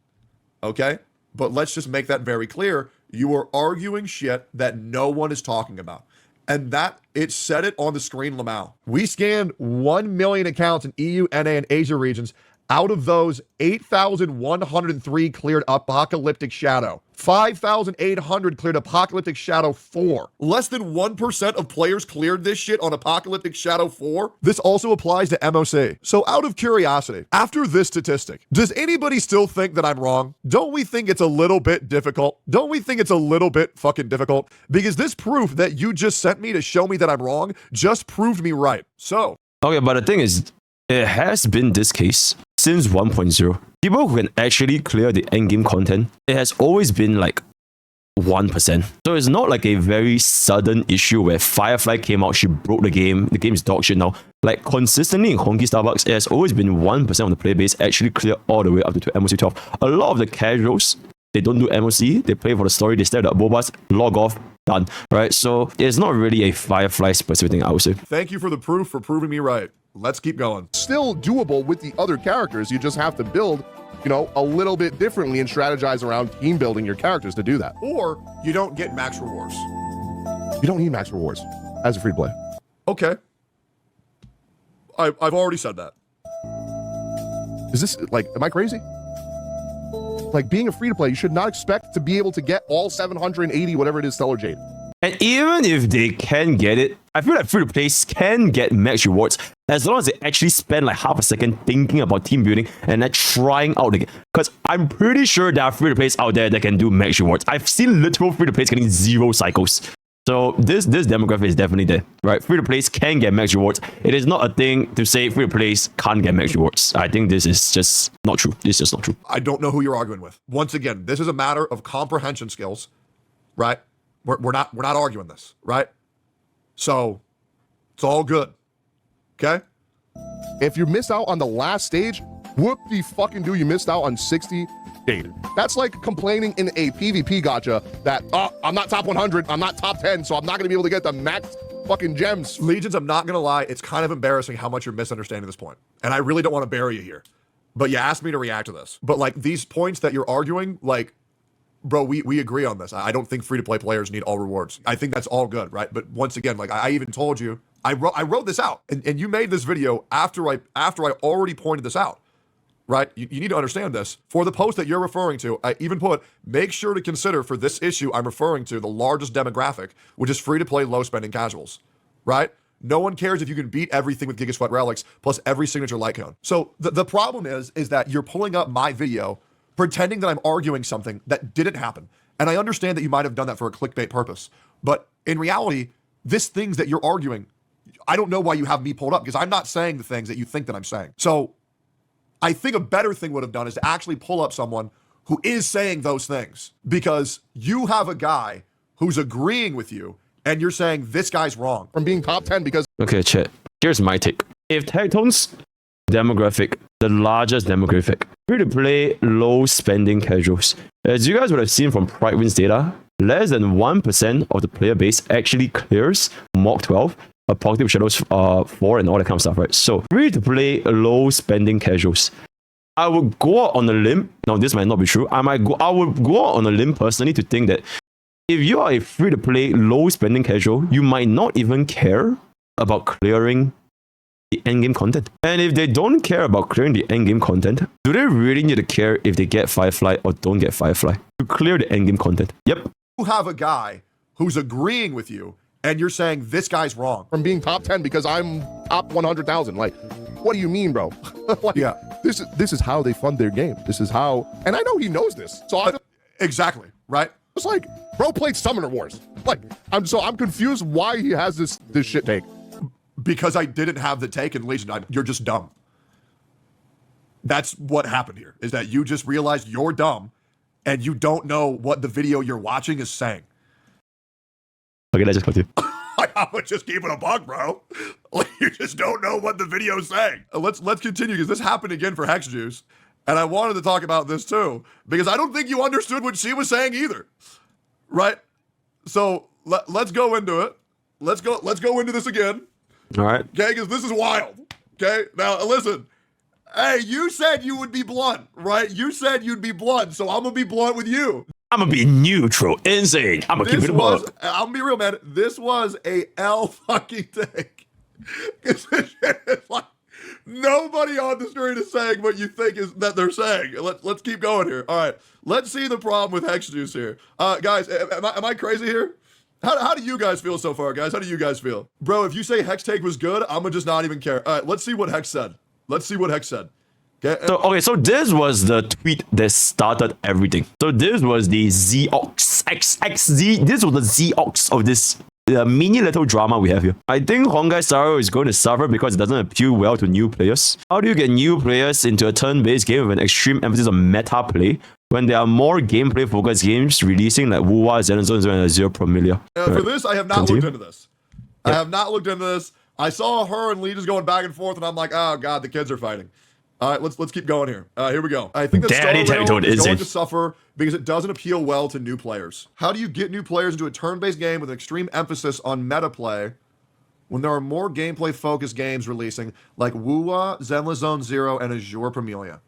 Okay? But let's just make that very clear. You are arguing shit that no one is talking about. And that, it said it on the screen, Lamau. We scanned 1 million accounts in EU, NA, and Asia regions Out of those, 8,103 cleared Apocalyptic Shadow. 5,800 cleared Apocalyptic Shadow 4. Less than 1% of players cleared this shit on Apocalyptic Shadow 4. This also applies to MOC. So out of curiosity, after this statistic, does anybody still think that I'm wrong? Don't we think it's a little bit difficult? Don't we think it's a little bit fucking difficult? Because this proof that you just sent me to show me that I'm wrong just proved me right. So. Okay, but the thing is, it has been this case since 1.0. People who can actually clear the endgame content, it has always been like 1%. So it's not like a very sudden issue where Firefly came out, she broke the game is dog shit now. Like consistently in Honkai Starbucks, it has always been 1% of the player base actually clear all the way up to MOC 12. A lot of the casuals, they don't do MOC, they play for the story, they stare at bobas, log off, done. Right? So it's not really a Firefly specific thing, I would say. Thank you for the proof for proving me right. Let's keep going. Still doable with the other characters. You just have to build, you know, a little bit differently and strategize around team building your characters to do that. Or you don't get max rewards. You don't need max rewards as a free to play. Okay. I've already said that. Is this, like, am I crazy? Like, being a free to play, you should not expect to be able to get all 780, whatever it is, Stellar Jade. And even if they can get it, I feel like free-to-plays can get max rewards as long as they actually spend like half a second thinking about team building and then trying out the game. Because I'm pretty sure there are free-to-plays out there that can do max rewards. I've seen literal free-to-plays getting 0 cycles. So this demographic is definitely there, right? Free-to-plays can get max rewards. It is not a thing to say free-to-plays can't get max rewards. I think this is just not true. It's just not true. I don't know who you're arguing with. Once again, this is a matter of comprehension skills, right? We're not arguing this, right? So it's all good. Okay? If you miss out on the last stage, whoop the fucking do you missed out on 60 Jade. That's like complaining in a PvP gacha that, I'm not top 100, I'm not top 10, so I'm not gonna be able to get the max fucking gems. Legions, I'm not gonna lie, it's kind of embarrassing how much you're misunderstanding this point. And I really don't want to bury you here. But you asked me to react to this. But like these points that you're arguing, like, bro, we agree on this. I don't think free-to-play players need all rewards. I think that's all good, right? But once again, like I even told you, I wrote this out, and you made this video after I already pointed this out, right? You need to understand this. For the post that you're referring to, I even put, make sure to consider for this issue I'm referring to the largest demographic, which is free-to-play, low-spending casuals, right? No one cares if you can beat everything with Giga Sweat relics plus every signature light cone. So the problem is that you're pulling up my video pretending that I'm arguing something that didn't happen. And I understand that you might have done that for a clickbait purpose. But in reality, this things that you're arguing, I don't know why you have me pulled up because I'm not saying the things that you think that I'm saying. So I think a better thing would have done is to actually pull up someone who is saying those things, because you have a guy who's agreeing with you and you're saying this guy's wrong. From being top 10 because... Okay, chat. Here's my take. If Tectone's demographic, the largest demographic, free-to-play, low-spending casuals, as you guys would have seen from Pridewin's data, less than 1% of the player base actually clears Mach 12, Pokke Shadows 4, and all that kind of stuff, right? So, free-to-play, low-spending casuals. I would go out on a limb. Now, this might not be true. I would go out on a limb personally to think that if you are a free-to-play, low-spending casual, you might not even care about clearing the endgame content. And if they don't care about clearing the endgame content, do they really need to care if they get Firefly or don't get Firefly to clear the endgame content? Yep. You have a guy who's agreeing with you and you're saying this guy's wrong. From being top 10 because I'm top 100,000. Like, what do you mean, bro? Like, yeah. This is how they fund their game. This is how, and I know he knows this. So exactly, right? It's like, bro played Summoner Wars. Like, I'm confused why he has this shit take. Because I didn't have the take in Legion. You're just dumb. That's what happened here, is that you just realized you're dumb and you don't know what the video you're watching is saying. Okay, let's just continue. I'm just keeping a bug, bro. Like, you just don't know what the video's saying. Let's continue, because this happened again for Hex Juice. And I wanted to talk about this too, because I don't think you understood what she was saying either. Right? So let's go into it. Let's go into this again. All right. Okay, because this is wild. Okay, now listen. Hey, you said you would be blunt, right? You said you'd be blunt, so I'm gonna be blunt with you. I'm gonna be neutral, insane. I'm gonna keep it up. I'm gonna be real, man. This was a L fucking take. It's like, Nobody on the street is saying what you think is that they're saying. Let's keep going here. All right, let's see the problem with Hex Juice here. Guys, am I crazy here? How do you guys feel so far, guys? How do you guys feel? Bro, if you say Hex take was good, I'm gonna just not even care. All right, let's see what Hex said. Okay. So this was the tweet that started everything. So this was the Zox XXZ. This was the Zox of this mini little drama we have here. I think honkaistarrail is going to suffer because it doesn't appeal well to new players. How do you get new players into a turn-based game with an extreme emphasis on meta play when there are more gameplay-focused games releasing like Wuwa, Zenozone, and Zero Promilia? For this, I have not looked into this. I have not looked into this. I saw her and Lee just going back and forth, and I'm like, oh god, the kids are fighting. All right, let's keep going here. Here we go. I think that Tectone is going to suffer because it doesn't appeal well to new players. How do you get new players into a turn-based game with an extreme emphasis on meta play when there are more gameplay-focused games releasing like Wuwa, Zenless Zero, and Azure Promilia?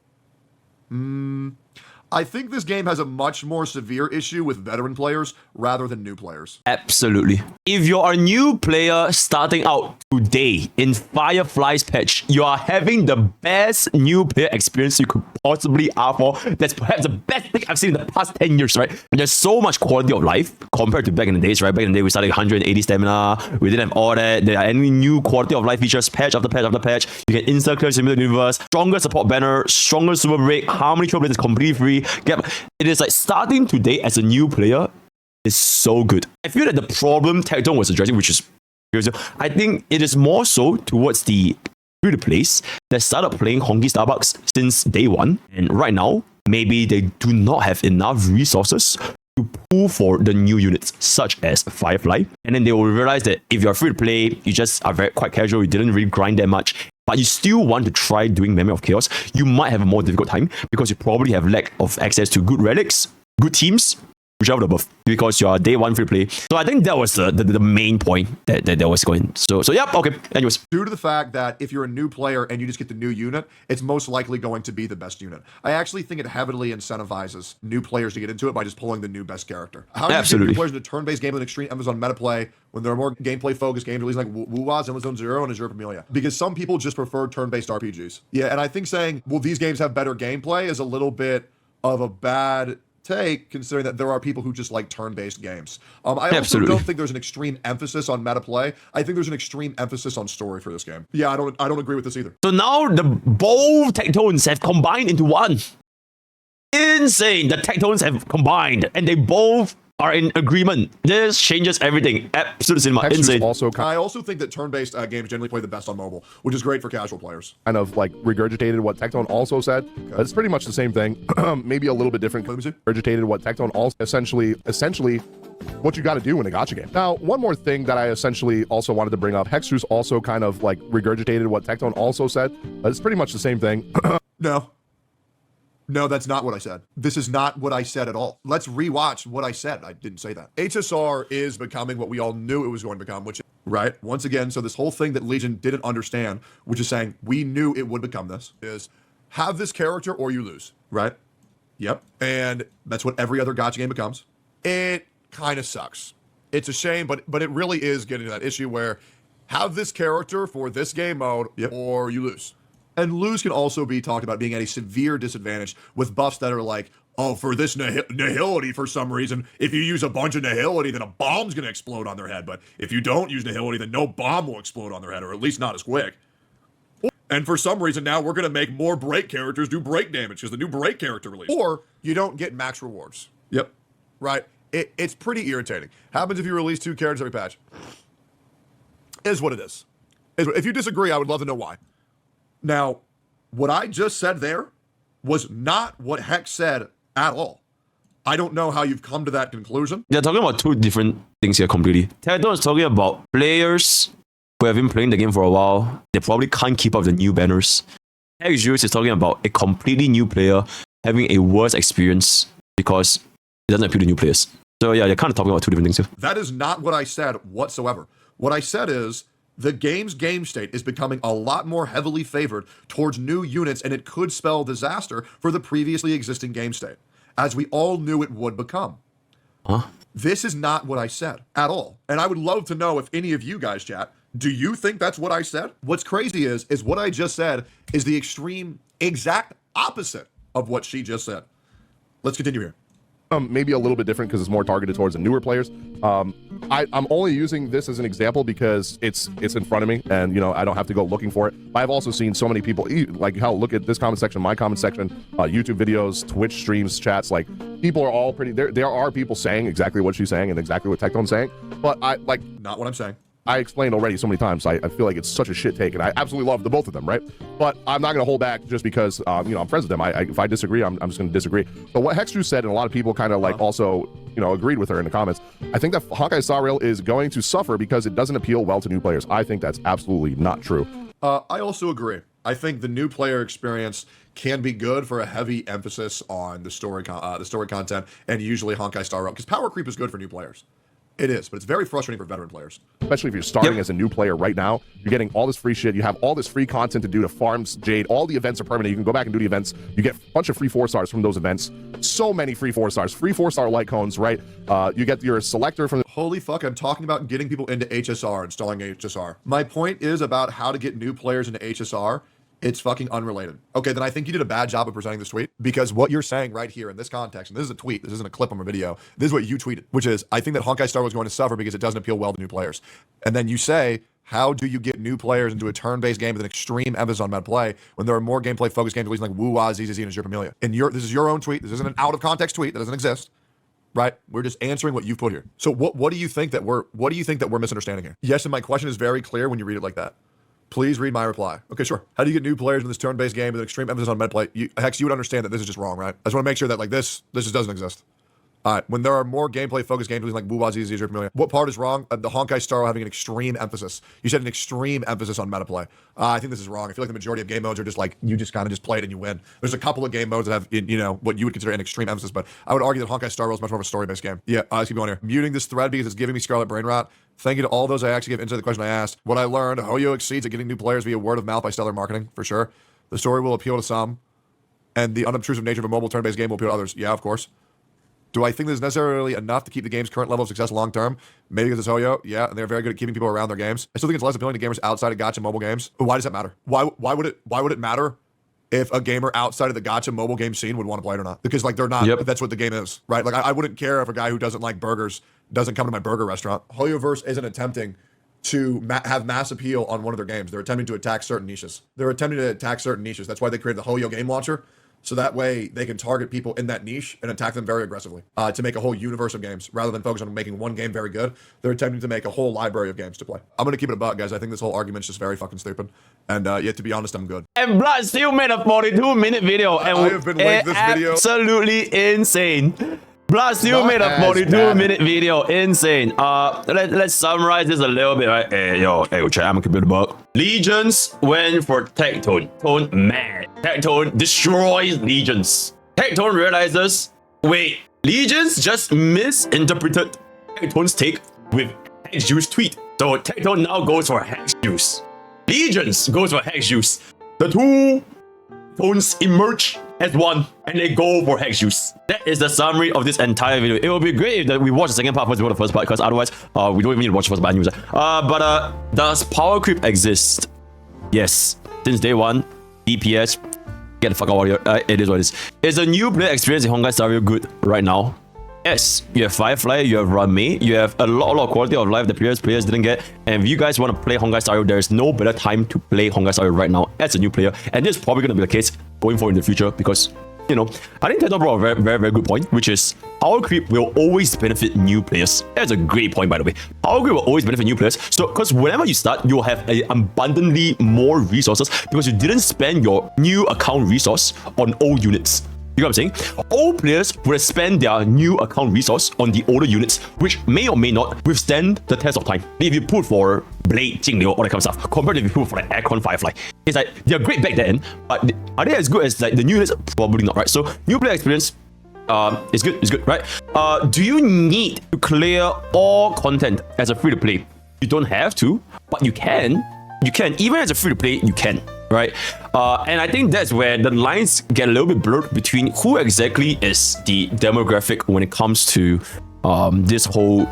I think this game has a much more severe issue with veteran players rather than new players. Absolutely. If you're a new player starting out today in Firefly's patch, you are having the best new player experience you could possibly ask for. That's perhaps the best thing I've seen in the past 10 years, right? And there's so much quality of life compared to back in the days, right? Back in the day, we started 180 stamina. We didn't have all that. There are any new quality of life features, patch after patch after patch. You can insta-clear Simulated Universe, stronger support banner, stronger super break, harmony trope is completely free. It is like starting today as a new player is so good. I feel that the problem Tectone was addressing, which is, I think it is more so towards the free-to-plays that started playing Honky Starbucks since day one. And right now, maybe they do not have enough resources to pull for the new units, such as Firefly. And then they will realize that if you're free to play, you just are quite casual, you didn't really grind that much, but you still want to try doing Memory of Chaos, you might have a more difficult time because you probably have lack of access to good relics, good teams, whichever the above, because you are day one free play. So I think that was the main point that was going. So yep, okay. Anyways. Due to the fact that if you're a new player and you just get the new unit, it's most likely going to be the best unit. I actually think it heavily incentivizes new players to get into it by just pulling the new best character. How do you get new players into a turn-based game with an extreme emphasis on meta play when there are more gameplay-focused games releasing like Wuwa, Zenless Zero, and Azure Promilia? Because some people just prefer turn-based RPGs. Yeah, and I think saying, well, these games have better gameplay is a little bit of a bad take, considering that there are people who just like turn-based games. I also don't think there's an extreme emphasis on meta play. I think there's an extreme emphasis on story for this game. Yeah, I don't agree with this either. So now the both Tectones have combined into one. Insane. The Tectones have combined and they both are in agreement. This changes everything. Absolute cinema. Insane. I also think that turn-based games generally play the best on mobile, which is great for casual players. Kind of like regurgitated what Tectone also said. It's pretty much the same thing. Maybe a little bit different. Regurgitated what Tectone also essentially what you got to do in a gacha game. Now, one more thing that I essentially also wanted to bring up. Hexus also kind of like regurgitated what Tectone also said. It's pretty much the same thing. No, that's not what I said. This is not what I said at all. Let's rewatch what I said. I didn't say that. HSR is becoming what we all knew it was going to become, which is, right? Once again, so this whole thing that Legion didn't understand, which is saying we knew it would become this, is have this character or you lose, right? Yep. And that's what every other gacha game becomes. It kind of sucks. It's a shame, but it really is getting to that issue where have this character for this game mode or you lose. And lose can also be talked about being at a severe disadvantage with buffs that are like, oh, for this nihility for some reason, if you use a bunch of nihility, then a bomb's going to explode on their head. But if you don't use nihility, then no bomb will explode on their head, or at least not as quick. And for some reason now, we're going to make more break characters do break damage because the new break character release. Or you don't get max rewards. Yep. Right? It's pretty irritating. Happens if you release 2 characters every patch. Is what it is. If you disagree, I would love to know why. Now, what I just said there was not what Hex said at all. I don't know how you've come to that conclusion. They're talking about two different things here completely. Tectone is talking about players who have been playing the game for a while. They probably can't keep up the new banners. Hex is talking about a completely new player having a worse experience because it doesn't appeal to new players. So yeah, they're kind of talking about two different things here. That is not what I said whatsoever. What I said is, the game's game state is becoming a lot more heavily favored towards new units, and it could spell disaster for the previously existing game state, as we all knew it would become. Huh? This is not what I said at all. And I would love to know if any of you guys, chat, Do you think that's what I said? What's crazy is what I just said is the extreme exact opposite of what she just said. Let's continue here. Maybe a little bit different because it's more targeted towards the newer players. I'm only using this as an example because it's in front of me, and I don't have to go looking for it. I've also seen so many people, like, hell, look at this comment section, my comment section, YouTube videos, Twitch streams, chats. Like, people are all pretty. There are people saying exactly what she's saying and exactly what Tectone's saying, but not what I'm saying. I explained already so many times. I feel like it's such a shit take, and I absolutely love the both of them, right? But I'm not going to hold back just because, I'm friends with them. If I disagree, I'm just going to disagree. But what Hexjuice said, and a lot of people kind of also, agreed with her in the comments. I think that honkaistarrail is going to suffer because it doesn't appeal well to new players. I think that's absolutely not true. I also agree. I think the new player experience can be good for a heavy emphasis on the story content, and usually honkaistarrail, because Powercreep is good for new players. It is, but it's very frustrating for veteran players. Especially if you're starting as a new player right now. You're getting all this free shit. You have all this free content to do to farm Jade. All the events are permanent. You can go back and do the events. You get a bunch of free 4-stars from those events. So many free 4-stars. Free 4-star light cones, right? You get your selector from... Holy fuck, I'm talking about getting people into HSR, installing HSR. My point is about how to get new players into HSR. It's fucking unrelated. Okay, then I think you did a bad job of presenting this tweet, because what you're saying right here in this context, and this is a tweet, this isn't a clip on a video, this is what you tweeted, which is, I think that honkaistarrail is going to suffer because it doesn't appeal well to new players. And then you say, how do you get new players into a turn-based game with an extreme emphasis on meta play when there are more gameplay-focused games releasing like Woo-Wah, ZZZ, and Azure Familia? And this is your own tweet. This isn't an out-of-context tweet that doesn't exist. Right? We're just answering what you've put here. So what do you think that we're misunderstanding here? Yes, and my question is very clear when you read it like that. Please read my reply. Okay, sure. How do you get new players in this turn-based game with an extreme emphasis on meta play? Hex, you would understand that this is just wrong, right? I just want to make sure that this just doesn't exist. All right, when there are more gameplay-focused games like Woo-Wah, ZZZ, Azure Familia, what part is wrong? The honkaistarrail having an extreme emphasis. You said an extreme emphasis on meta play. I think this is wrong. I feel like the majority of game modes are just like, you just kind of just play it and you win. There's a couple of game modes that have, what you would consider an extreme emphasis, but I would argue that honkaistarrail is much more of a story-based game. Yeah, let's keep going here. Muting this thread because it's giving me scarlet brain rot. Thank you to all those I actually gave insight to the question I asked. What I learned, Hoyo exceeds at getting new players via word of mouth by stellar marketing, for sure. The story will appeal to some, and the unobtrusive nature of a mobile turn-based game will appeal to others. Yeah, of course. Do I think this is necessarily enough to keep the game's current level of success long-term? Maybe because it's Hoyo. Yeah, and they're very good at keeping people around their games. I still think it's less appealing to gamers outside of gacha mobile games. But why does that matter? Why would it matter if a gamer outside of the gacha mobile game scene would want to play it or not? Because they're not, that's what the game is, right? Like I wouldn't care if a guy who doesn't like burgers doesn't come to my burger restaurant. Hoyoverse isn't attempting to have mass appeal on one of their games. They're attempting to attack certain niches. That's why they created the Hoyo game launcher. So that way they can target people in that niche and attack them very aggressively to make a whole universe of games rather than focus on making one game very good. They're attempting to make a whole library of games to play. I'm going to keep it a buck, guys. I think this whole argument's just very fucking stupid. And yet, to be honest, I'm good. And Blood still made a 42-minute video. And I have been linked this video. Absolutely insane. Blood still made a 42-minute video. Insane. Let's summarize this a little bit, right? Hey, chat, I'm gonna keep it a buck. Legions went for Tectone. Tectone mad. Tectone destroys Legions. Tectone realizes, wait, Legions just misinterpreted Tectone's take with Hexjuice tweet. So Tectone now goes for Hexjuice. Legions goes for Hexjuice. The two tones emerge as one, and they go for Hexjuice. That is the summary of this entire video. It would be great if we watch the second part first before the first part, because otherwise, we don't even need to watch the first part anyway. Does Powercreep exist? Yes. Since day one, DPS, get the fuck out of here. It is what it is. Is the new player experience in honkaistarrail good right now? Yes, you have Firefly, you have Rame, you have a lot of quality of life that previous players didn't get. And if you guys want to play honkaistarrail, there is no better time to play honkaistarrail right now as a new player. And this is probably going to be the case going forward in the future because, I think Tectone brought a very, very good point, which is Powercreep will always benefit new players. That's a great point, by the way. Powercreep will always benefit new players. So, because whenever you start, you'll have abundantly more resources because you didn't spend your new account resource on old units. You know what I'm saying? All players will spend their new account resource on the older units, which may or may not withstand the test of time. If you put for Blade, Jingliu, all that kind of stuff, compared to if you put for like Aircon, Firefly, it's like they're great back then, but are they as good as like the new units? Probably not, right? So new player experience is good, right? Do you need to clear all content as a free-to-play? You don't have to, but you can. You can, even as a free-to-play, you can. Right? And I think that's where the lines get a little bit blurred between who exactly is the demographic when it comes to this whole...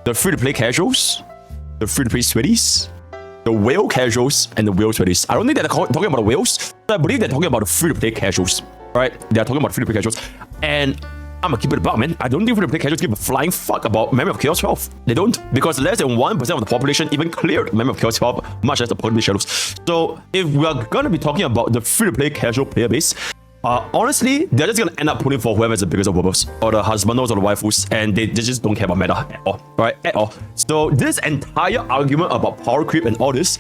The free-to-play casuals, the free-to-play sweaties, the whale casuals, and the whale sweaties. I don't think they're talking about the whales. I believe they're talking about the free-to-play casuals, right? They're talking about free-to-play casuals. And I'm gonna keep it about, man. I don't think free-to-play casuals give a flying fuck about Memory of Chaos 12. They don't, because less than 1% of the population even cleared Memory of Chaos 12, much less the Pokke Shadows. So if we're gonna be talking about the free-to-play casual player base, honestly, they're just gonna end up pulling for whoever's the biggest of wobbles, or the husbandos or the waifus, and they just don't care about meta at all, right? At all. So this entire argument about power creep and all this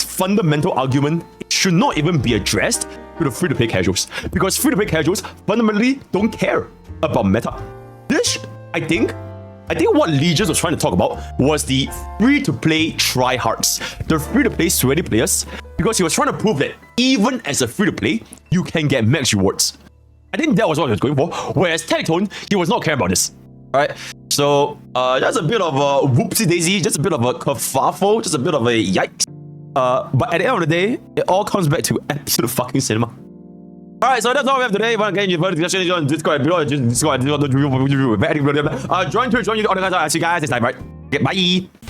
fundamental argument should not even be addressed to the free-to-play casuals, because free-to-play casuals fundamentally don't care about meta. This, I think what Legions was trying to talk about was the free-to-play tryhards, the free-to-play sweaty players, because he was trying to prove that even as a free-to-play, you can get max rewards. I think that was what he was going for, whereas Tectone, he was not caring about this. Alright, so that's a bit of a whoopsie-daisy, just a bit of a kerfuffle, just a bit of a yikes. But at the end of the day, it all comes back to absolute fucking cinema. Alright, so that's all we have today. If you want to get into further discussion on Discord, below, join Twitch, join you on the guys. I'll see you guys next time, right? Okay, bye.